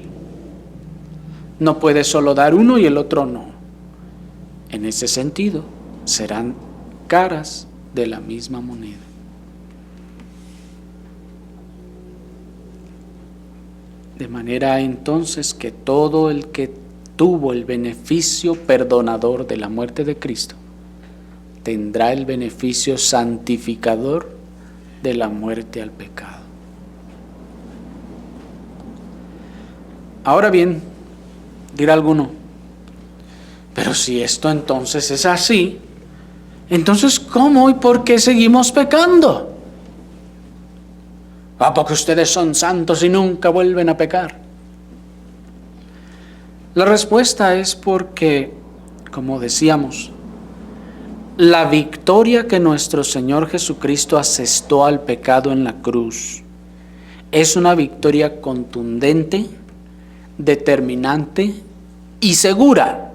No puede solo dar uno y el otro no. En ese sentido, serán caras de la misma moneda. De manera entonces que todo el que tuvo el beneficio perdonador de la muerte de Cristo, tendrá el beneficio santificador de la muerte al pecado. Ahora bien, dirá alguno, pero si esto entonces es así, entonces ¿cómo y por qué seguimos pecando? Porque ustedes son santos y nunca vuelven a pecar. La respuesta es porque, como decíamos, la victoria que nuestro Señor Jesucristo asestó al pecado en la cruz es una victoria contundente, determinante y segura,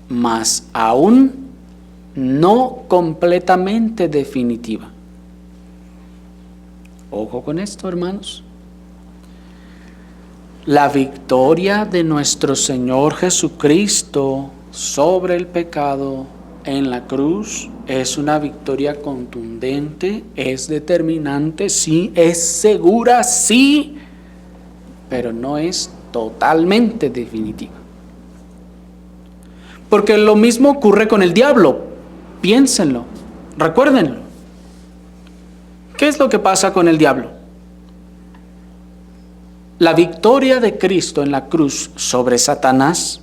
mas aún no completamente definitiva. Ojo con esto, hermanos. La victoria de nuestro Señor Jesucristo sobre el pecado en la cruz es una victoria contundente, es determinante, sí, es segura, sí, pero no es totalmente definitiva. Porque lo mismo ocurre con el diablo. Piénsenlo, recuérdenlo. ¿Qué es lo que pasa con el diablo? La victoria de Cristo en la cruz sobre Satanás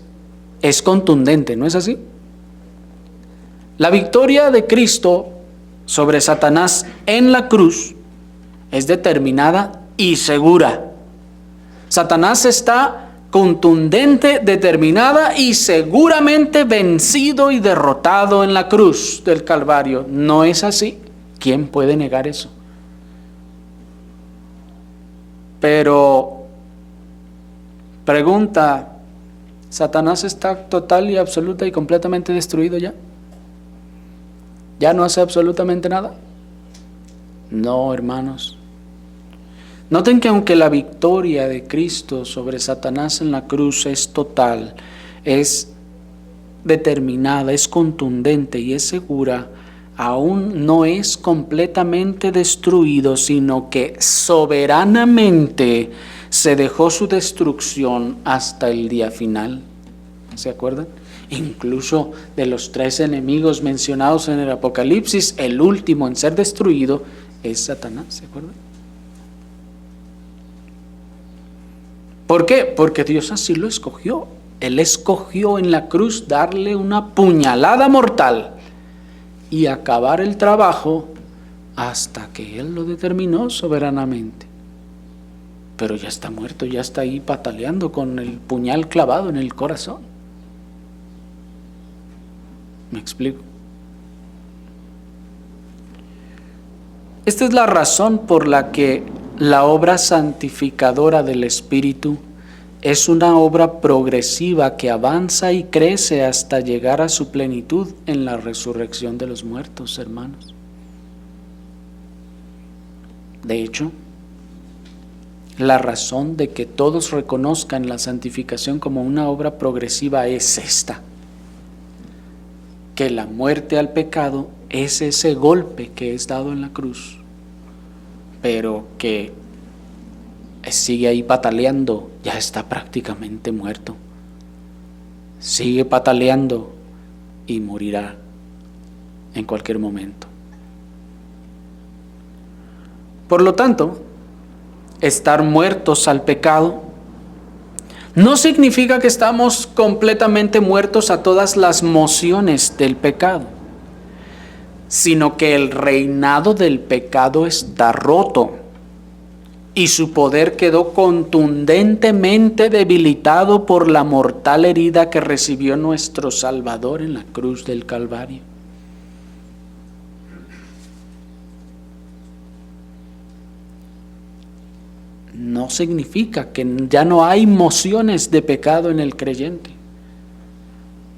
es contundente, ¿no es así? La victoria de Cristo sobre Satanás en la cruz es determinada y segura. Satanás está contundente, determinada y seguramente vencido y derrotado en la cruz del Calvario. ¿No es así? ¿Quién puede negar eso? Pero pregunta, ¿Satanás está total y absoluta y completamente destruido ya? ¿Ya no hace absolutamente nada? No, hermanos. Noten que aunque la victoria de Cristo sobre Satanás en la cruz es total, es determinada, es contundente y es segura, aún no es completamente destruido, sino que soberanamente se dejó su destrucción hasta el día final. ¿Se acuerdan? Incluso de los 3 enemigos mencionados en el Apocalipsis, el último en ser destruido es Satanás. ¿Se acuerdan? ¿Por qué? Porque Dios así lo escogió. Él escogió en la cruz darle una puñalada mortal y acabar el trabajo hasta que Él lo determinó soberanamente. Pero ya está muerto, ya está ahí pataleando con el puñal clavado en el corazón. ¿Me explico? Esta es la razón por la que la obra santificadora del Espíritu es una obra progresiva que avanza y crece hasta llegar a su plenitud en la resurrección de los muertos, hermanos. De hecho, la razón de que todos reconozcan la santificación como una obra progresiva es esta: que la muerte al pecado es ese golpe que es dado en la cruz, pero que sigue ahí pataleando, ya está prácticamente muerto. Sigue pataleando y morirá en cualquier momento. Por lo tanto, estar muertos al pecado no significa que estamos completamente muertos a todas las mociones del pecado, sino que el reinado del pecado está roto y su poder quedó contundentemente debilitado por la mortal herida que recibió nuestro Salvador en la cruz del Calvario. No significa que ya no hay mociones de pecado en el creyente.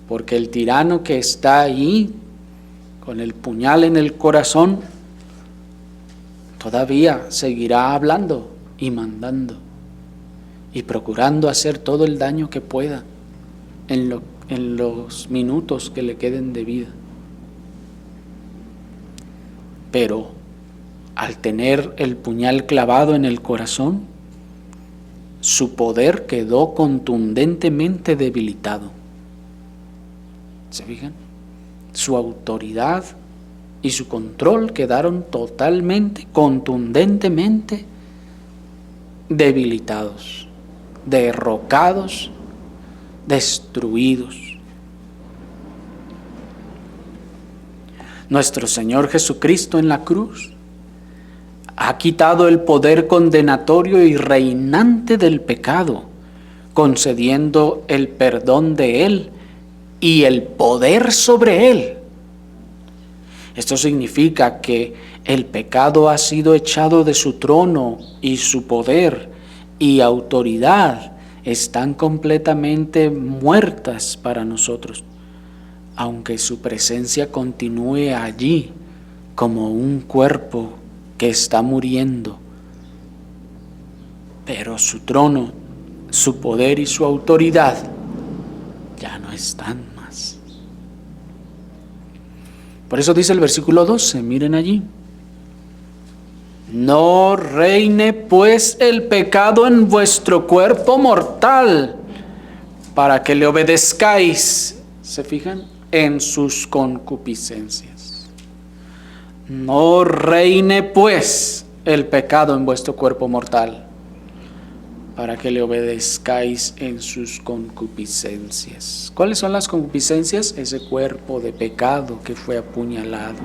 porque el tirano que está ahí con el puñal en el corazón todavía seguirá hablando y mandando y procurando hacer todo el daño que pueda en los minutos que le queden de vida. Pero al tener el puñal clavado en el corazón, su poder quedó contundentemente debilitado. ¿Se fijan? Su autoridad y su control quedaron totalmente, contundentemente debilitados, derrocados, destruidos. Nuestro Señor Jesucristo en la cruz ha quitado el poder condenatorio y reinante del pecado, concediendo el perdón de él y el poder sobre él. Esto significa que el pecado ha sido echado de su trono y su poder y autoridad están completamente muertas para nosotros, aunque su presencia continúe allí como un cuerpo que está muriendo. Pero su trono, su poder y su autoridad ya no están más. Por eso dice el versículo 12, miren allí. No reine pues el pecado en vuestro cuerpo mortal, para que le obedezcáis, ¿se fijan? En sus concupiscencias. No reine pues el pecado en vuestro cuerpo mortal, para que le obedezcáis en sus concupiscencias. ¿Cuáles son las concupiscencias? Ese cuerpo de pecado que fue apuñalado.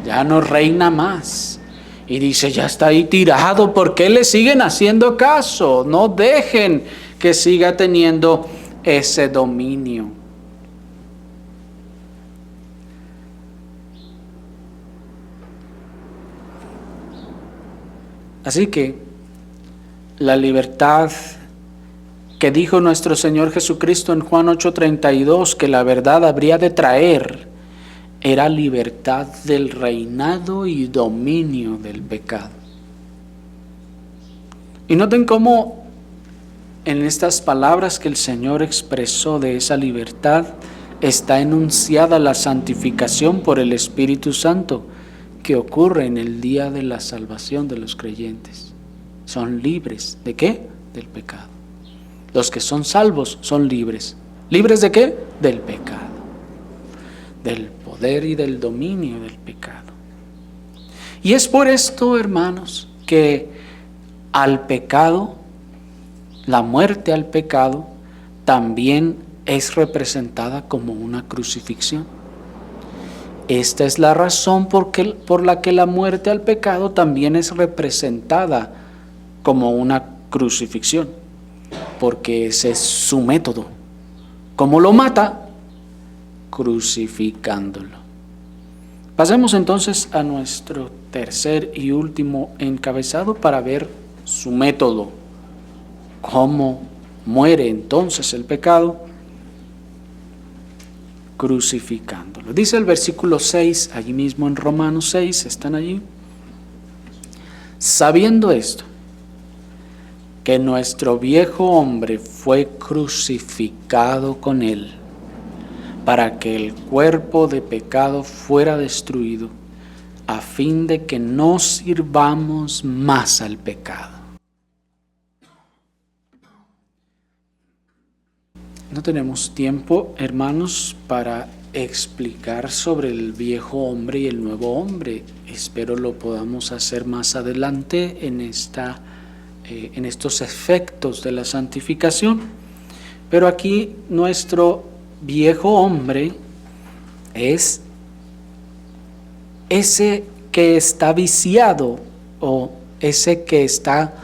Ya no reina más. Y dice, ya está ahí tirado, ¿por qué le siguen haciendo caso? No dejen que siga teniendo ese dominio. Así que la libertad que dijo nuestro Señor Jesucristo en Juan 8:32 que la verdad habría de traer, era libertad del reinado y dominio del pecado. Y noten cómo en estas palabras que el Señor expresó de esa libertad está enunciada la santificación por el Espíritu Santo que ocurre en el día de la salvación de los creyentes. Son libres. ¿De qué? Del pecado. Los que son salvos son libres. ¿Libres de qué? Del pecado. Del poder y del dominio del pecado. Y es por esto, hermanos, que al pecado, la muerte al pecado, también es representada como una crucifixión. Esta es la razón por la que la muerte al pecado también es representada como una crucifixión, porque ese es su método. ¿Cómo lo mata? Crucificándolo. Pasemos entonces a nuestro tercer y último encabezado para ver su método. ¿Cómo muere entonces el pecado? Crucificándolo. Dice el versículo 6, allí mismo en Romanos 6, están allí. Sabiendo esto, que nuestro viejo hombre fue crucificado con él, para que el cuerpo de pecado fuera destruido, a fin de que no sirvamos más al pecado. No tenemos tiempo, hermanos, para explicar sobre el viejo hombre y el nuevo hombre. Espero lo podamos hacer más adelante en estos efectos de la santificación. Pero aquí nuestro viejo hombre es ese que está viciado o ese que está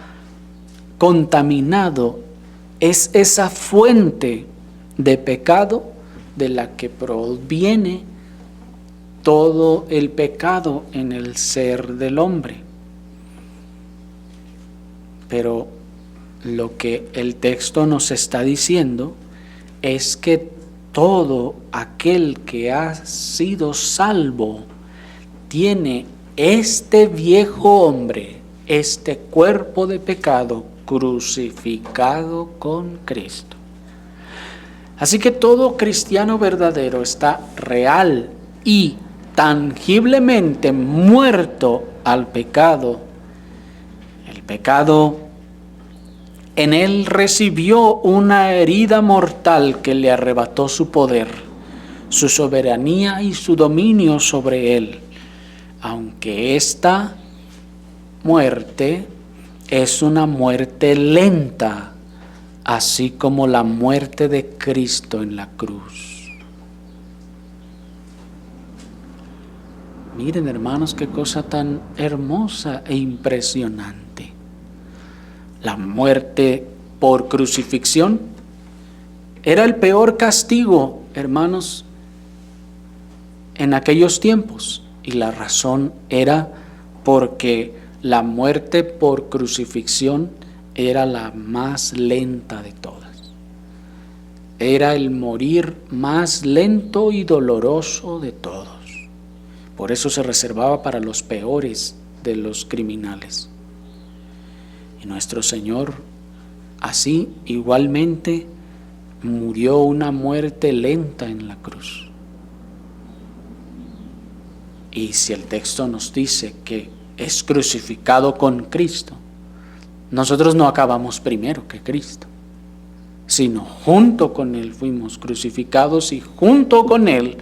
contaminado, es esa fuente de pecado de la que proviene todo el pecado en el ser del hombre. Pero lo que el texto nos está diciendo es que todo aquel que ha sido salvo tiene este viejo hombre, este cuerpo de pecado crucificado con Cristo. Así que todo cristiano verdadero está real y tangiblemente muerto al pecado. El pecado en él recibió una herida mortal que le arrebató su poder, su soberanía y su dominio sobre él, aunque esta muerte es una muerte lenta, así como la muerte de Cristo en la cruz. Miren, hermanos, qué cosa tan hermosa e impresionante. La muerte por crucifixión era el peor castigo, hermanos, en aquellos tiempos. Y la razón era porque la muerte por crucifixión era la más lenta de todas. Era el morir más lento y doloroso de todos. Por eso se reservaba para los peores de los criminales. Y nuestro Señor, así igualmente, murió una muerte lenta en la cruz. Y si el texto nos dice que es crucificado con Cristo, nosotros no acabamos primero que Cristo, sino junto con Él fuimos crucificados y junto con Él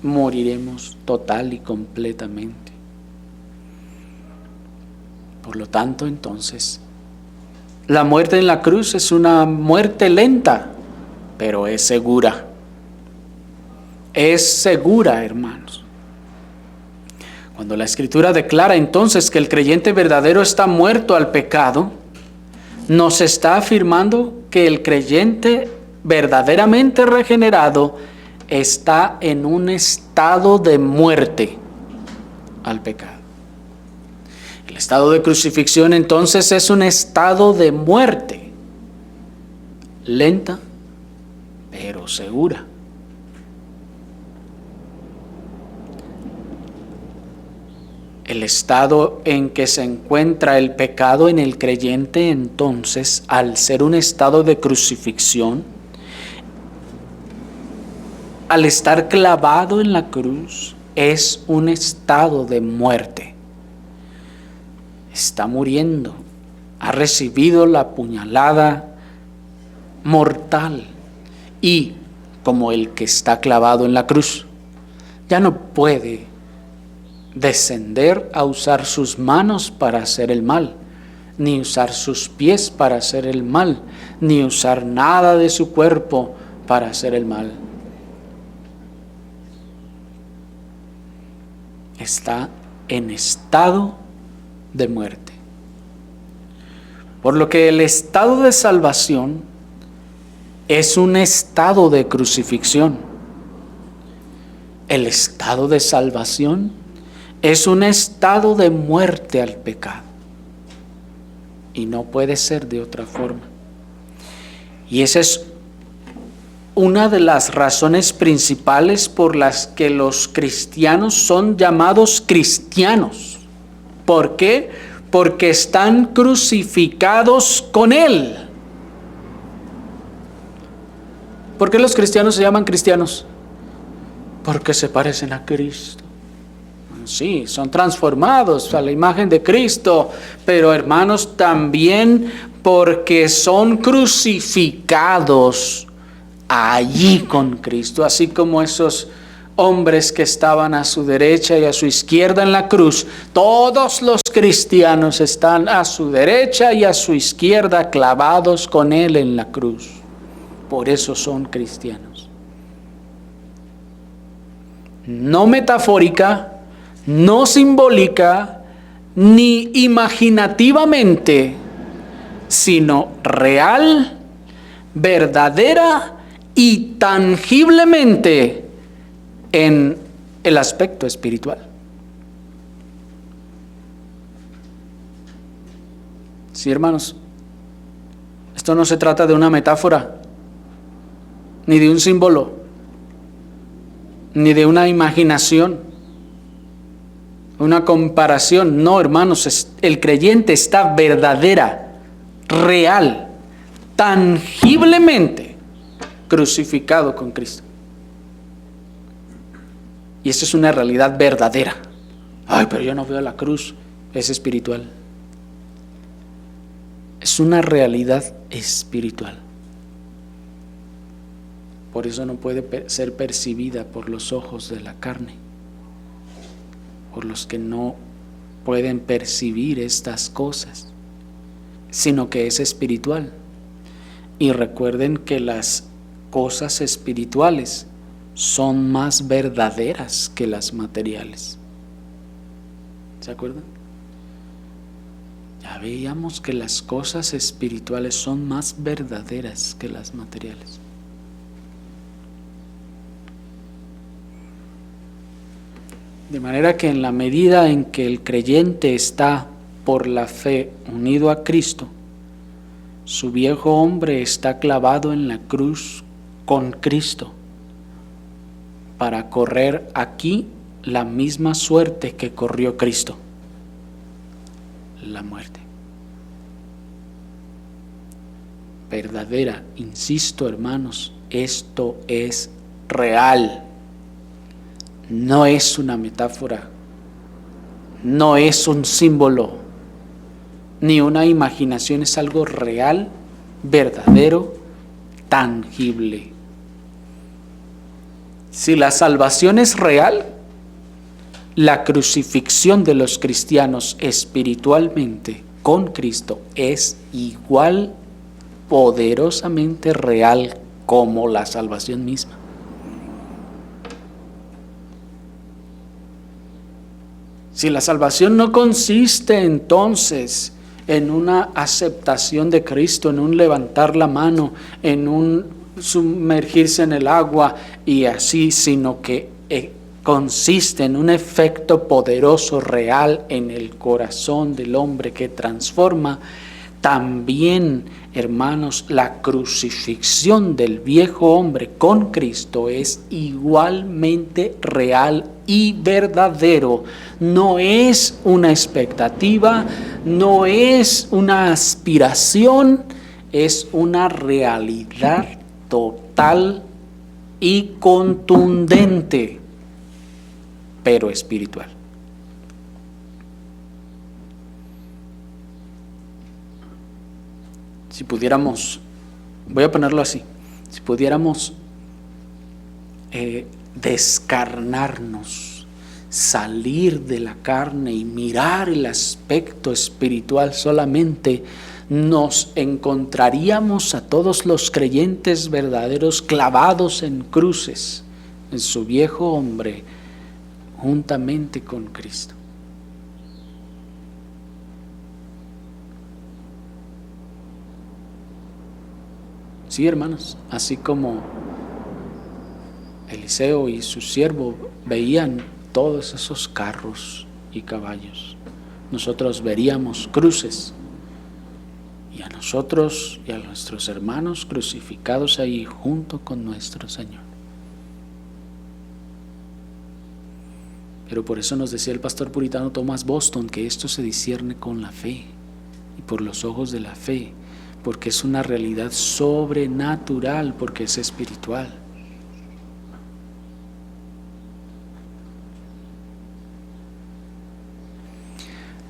moriremos total y completamente. Por lo tanto, entonces, la muerte en la cruz es una muerte lenta, pero es segura. Es segura, hermanos. Cuando la Escritura declara entonces que el creyente verdadero está muerto al pecado, nos está afirmando que el creyente verdaderamente regenerado está en un estado de muerte al pecado. El estado de crucifixión entonces es un estado de muerte, lenta pero segura. El estado en que se encuentra el pecado en el creyente, entonces, al ser un estado de crucifixión, al estar clavado en la cruz, es un estado de muerte. Está muriendo, ha recibido la puñalada mortal y, como el que está clavado en la cruz, ya no puede descender a usar sus manos para hacer el mal, ni usar sus pies para hacer el mal, ni usar nada de su cuerpo para hacer el mal. Está en estado de muerte. Por lo que el estado de salvación es un estado de crucifixión. El estado de salvación es un estado de muerte al pecado. Y no puede ser de otra forma. Y esa es una de las razones principales por las que los cristianos son llamados cristianos. ¿Por qué? Porque están crucificados con Él. ¿Por qué los cristianos se llaman cristianos? Porque se parecen a Cristo. Sí, son transformados a la imagen de Cristo, pero hermanos, también porque son crucificados allí con Cristo, así como esos hombres que estaban a su derecha y a su izquierda en la cruz. Todos los cristianos están a su derecha y a su izquierda clavados con Él en la cruz. Por eso son cristianos. No metafórica, no simbólica, ni imaginativamente, sino real, verdadera y tangiblemente en el aspecto espiritual. Sí, hermanos, esto no se trata de una metáfora. ni de un símbolo, ni de una imaginación, una comparación. No, hermanos, el creyente está verdadera, real, tangiblemente crucificado con Cristo. Y eso es una realidad verdadera. Ay, pero yo no veo la cruz. Es espiritual. Es una realidad espiritual. Por eso no puede ser percibida por los ojos de la carne, por los que no pueden percibir estas cosas, sino que es espiritual. Y recuerden que las cosas espirituales son más verdaderas que las materiales. ¿Se acuerdan? Ya veíamos que las cosas espirituales son más verdaderas que las materiales. De manera que en la medida en que el creyente está por la fe unido a Cristo, su viejo hombre está clavado en la cruz con Cristo para correr aquí la misma suerte que corrió Cristo, la muerte. Verdadera, insisto, hermanos, esto es real. No es una metáfora, no es un símbolo, ni una imaginación, es algo real, verdadero, tangible. Si la salvación es real, la crucifixión de los cristianos espiritualmente con Cristo es igual poderosamente real como la salvación misma. Si la salvación no consiste entonces en una aceptación de Cristo, en un levantar la mano, en un sumergirse en el agua y así, sino que consiste en un efecto poderoso, real en el corazón del hombre que transforma, también, hermanos, la crucifixión del viejo hombre con Cristo es igualmente real y verdadero. No es una expectativa, no es una aspiración, es una realidad total y contundente, pero espiritual. Si pudiéramos, voy a ponerlo así, si pudiéramos descarnarnos, salir de la carne y mirar el aspecto espiritual solamente, nos encontraríamos a todos los creyentes verdaderos clavados en cruces, en su viejo hombre, juntamente con Cristo. Sí, hermanos, así como Eliseo y su siervo veían todos esos carros y caballos, nosotros veríamos cruces y a nosotros y a nuestros hermanos crucificados ahí junto con nuestro Señor. Pero por eso nos decía el pastor puritano Thomas Boston que esto se discierne con la fe y por los ojos de la fe, porque es una realidad sobrenatural, porque es espiritual.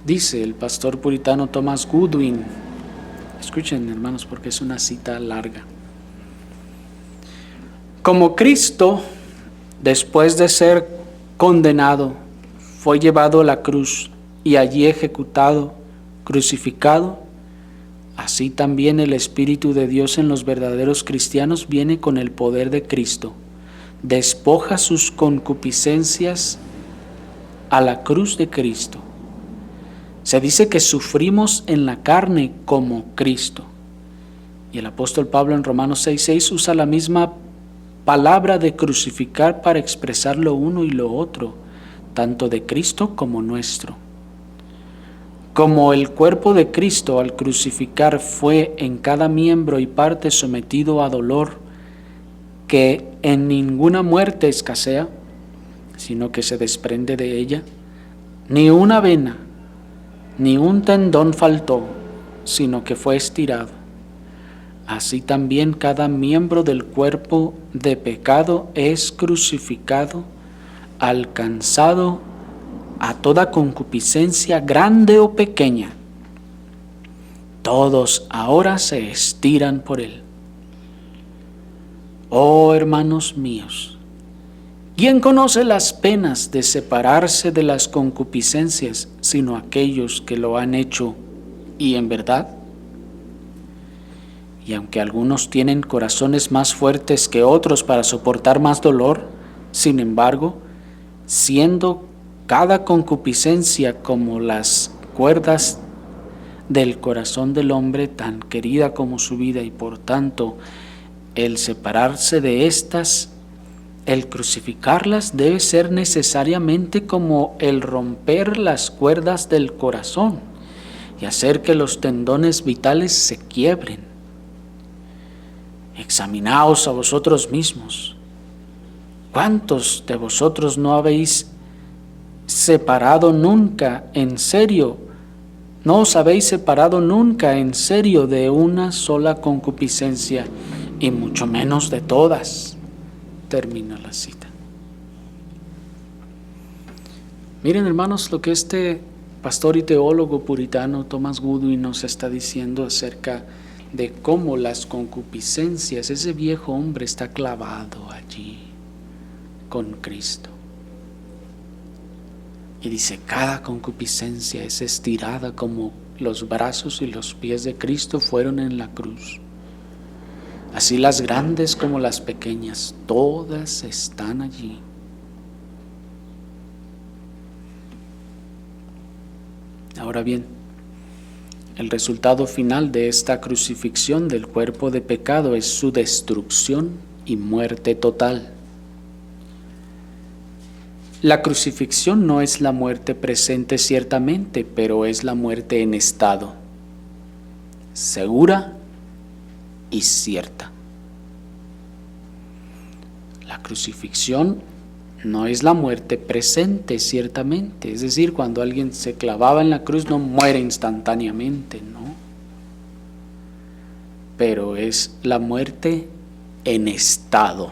Dice el pastor puritano Thomas Goodwin, escuchen hermanos porque es una cita larga: como Cristo, después de ser condenado, fue llevado a la cruz y allí ejecutado, crucificado, así también el Espíritu de Dios en los verdaderos cristianos viene con el poder de Cristo, despoja sus concupiscencias a la cruz de Cristo. Se dice que sufrimos en la carne como Cristo. Y el apóstol Pablo en Romanos 6:6 usa la misma palabra de crucificar para expresar lo uno y lo otro, tanto de Cristo como nuestro. Como el cuerpo de Cristo al crucificar fue en cada miembro y parte sometido a dolor que en ninguna muerte escasea, sino que se desprende de ella, ni una vena, ni un tendón faltó, sino que fue estirado. Así también cada miembro del cuerpo de pecado es crucificado, alcanzado a toda concupiscencia grande o pequeña. Todos ahora se estiran por él. Oh hermanos míos, ¿quién conoce las penas de separarse de las concupiscencias, sino aquellos que lo han hecho y en verdad? Y aunque algunos tienen corazones más fuertes que otros para soportar más dolor, sin embargo, siendo cada concupiscencia como las cuerdas del corazón del hombre, tan querida como su vida, y por tanto el separarse de estas, el crucificarlas, debe ser necesariamente como el romper las cuerdas del corazón y hacer que los tendones vitales se quiebren. Examinaos a vosotros mismos. ¿Cuántos de vosotros no habéis separado nunca en serio? No os habéis separado nunca en serio de una sola concupiscencia, y mucho menos de todas. Termina la cita. Miren, hermanos, lo que este pastor y teólogo puritano Thomas Goodwin nos está diciendo acerca de cómo las concupiscencias, ese viejo hombre está clavado allí con Cristo. Y dice, cada concupiscencia es estirada como los brazos y los pies de Cristo fueron en la cruz. Así las grandes como las pequeñas, todas están allí. Ahora bien, el resultado final de esta crucifixión del cuerpo de pecado es su destrucción y muerte total. La crucifixión no es la muerte presente ciertamente, pero es la muerte en estado, segura y cierta. La crucifixión no es la muerte presente ciertamente, es decir, cuando alguien se clavaba en la cruz no muere instantáneamente, ¿no? Pero es la muerte en estado,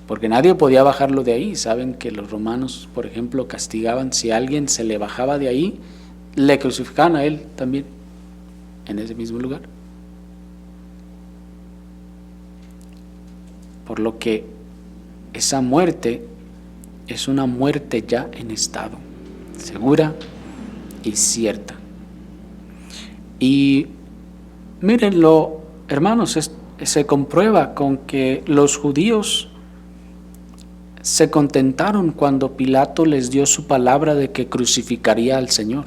porque nadie podía bajarlo de ahí. Saben que los romanos, por ejemplo, castigaban si alguien se le bajaba de ahí, le crucificaban a él también en ese mismo lugar. Por lo que esa muerte es una muerte ya en estado, segura y cierta. Y mírenlo, hermanos, se comprueba con que los judíos se contentaron cuando Pilato les dio su palabra de que crucificaría al Señor.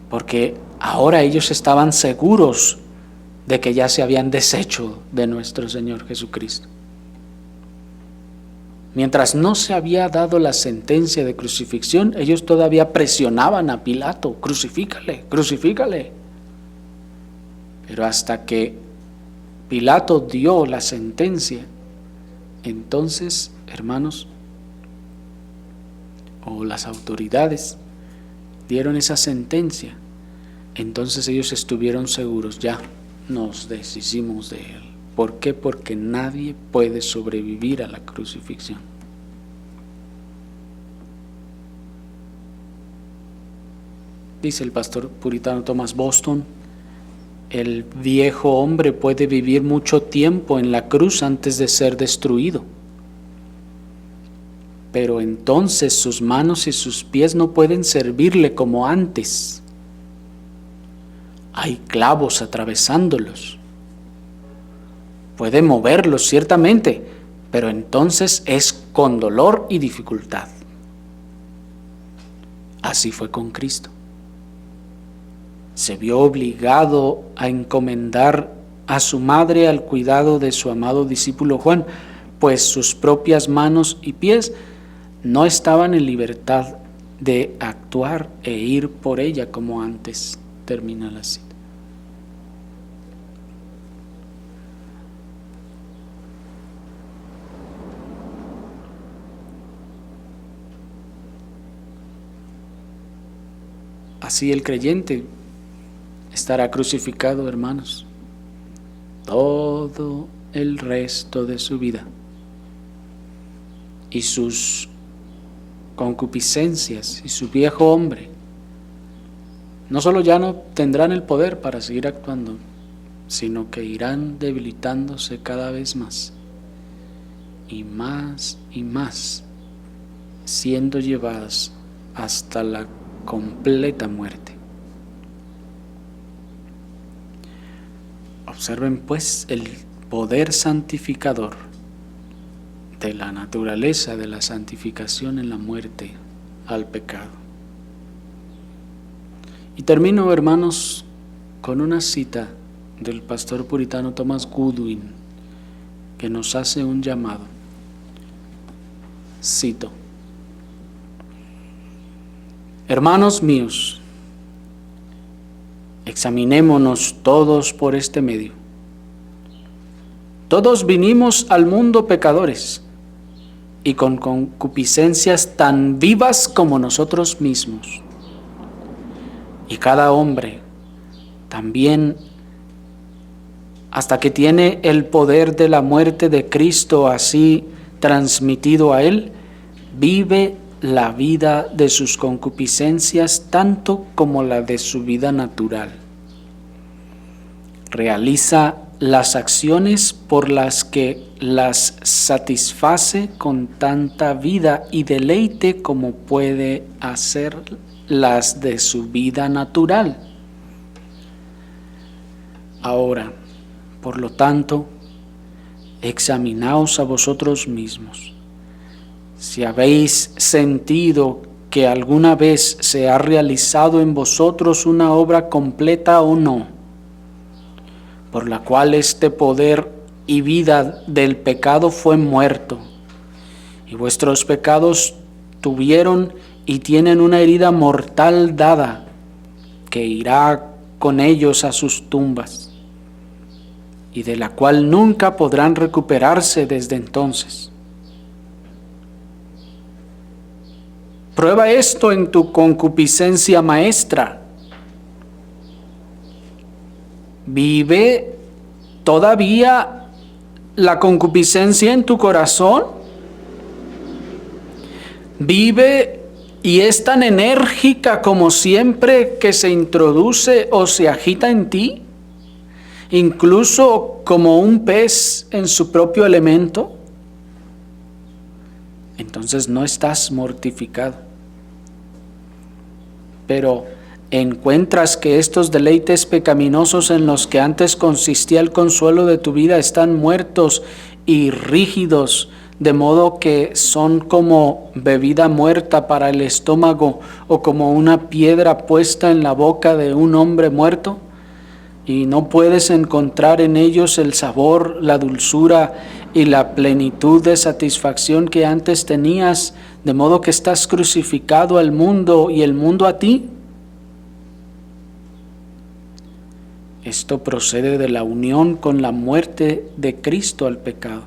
Porque ahora ellos estaban seguros de que ya se habían deshecho de nuestro Señor Jesucristo. Mientras no se había dado la sentencia de crucifixión, ellos todavía presionaban a Pilato, crucifícale, crucifícale. Pero hasta que Pilato dio la sentencia, entonces, hermanos, o las autoridades dieron esa sentencia, entonces ellos estuvieron seguros, ya nos deshicimos de él. ¿Por qué? Porque nadie puede sobrevivir a la crucifixión. Dice el pastor puritano Thomas Boston, el viejo hombre puede vivir mucho tiempo en la cruz antes de ser destruido, pero entonces sus manos y sus pies no pueden servirle como antes. Hay clavos atravesándolos. Puede moverlos ciertamente, pero entonces es con dolor y dificultad. Así fue con Cristo. Se vio obligado a encomendar a su madre al cuidado de su amado discípulo Juan, pues sus propias manos y pies no estaban en libertad de actuar e ir por ella como antes. Termina la cita. Así el creyente estará crucificado, hermanos, todo el resto de su vida. Y sus concupiscencias y su viejo hombre no solo ya no tendrán el poder para seguir actuando, sino que irán debilitándose cada vez más, siendo llevadas hasta la completa muerte. Observen pues el poder santificador de la naturaleza de la santificación en la muerte al pecado. Y termino, hermanos, con una cita del pastor puritano Thomas Goodwin, que nos hace un llamado. Cito: hermanos míos, examinémonos todos por este medio. Todos vinimos al mundo pecadores y con concupiscencias tan vivas como nosotros mismos. Y cada hombre también, hasta que tiene el poder de la muerte de Cristo así transmitido a él, vive la vida de sus concupiscencias tanto como la de su vida natural. Realiza las acciones por las que las satisface con tanta vida y deleite como puede hacer las de su vida natural. Ahora, por lo tanto, examinaos a vosotros mismos. Si habéis sentido que alguna vez se ha realizado en vosotros una obra completa o no, por la cual este poder y vida del pecado fue muerto, y vuestros pecados tuvieron y tienen una herida mortal dada, que irá con ellos a sus tumbas, y de la cual nunca podrán recuperarse desde entonces. Prueba esto en tu concupiscencia maestra. ¿Vive todavía la concupiscencia en tu corazón? ¿Vive y es tan enérgica como siempre que se introduce o se agita en ti? Incluso como un pez en su propio elemento. Entonces no estás mortificado. Pero encuentras que estos deleites pecaminosos en los que antes consistía el consuelo de tu vida están muertos y rígidos, de modo que son como bebida muerta para el estómago o como una piedra puesta en la boca de un hombre muerto, y no puedes encontrar en ellos el sabor, la dulzura y la plenitud de satisfacción que antes tenías, de modo que estás crucificado al mundo y el mundo a ti. Esto procede de la unión con la muerte de Cristo al pecado,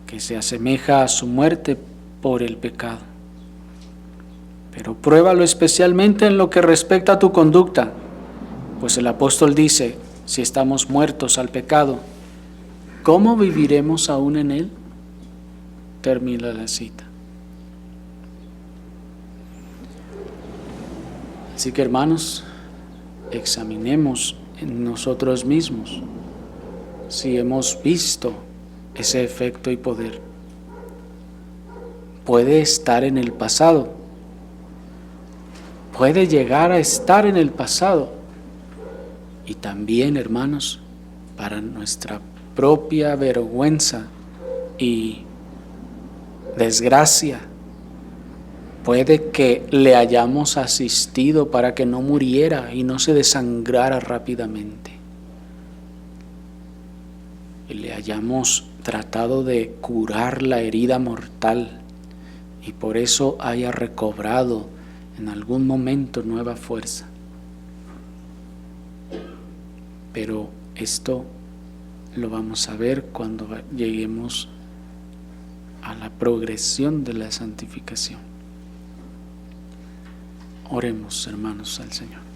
que se asemeja a su muerte por el pecado. Pero pruébalo especialmente en lo que respecta a tu conducta, pues el apóstol dice: si estamos muertos al pecado, ¿cómo viviremos aún en él? Termina la cita. Así que, hermanos, examinemos en nosotros mismos si hemos visto ese efecto y poder. Puede estar en el pasado, puede llegar a estar en el pasado, y también, hermanos, para nuestra propia vergüenza y desgracia, puede que le hayamos asistido para que no muriera y no se desangrara rápidamente, y le hayamos tratado de curar la herida mortal, y por eso haya recobrado en algún momento nueva fuerza. Pero esto lo vamos a ver cuando lleguemos a la progresión de la santificación. Oremos, hermanos, al Señor.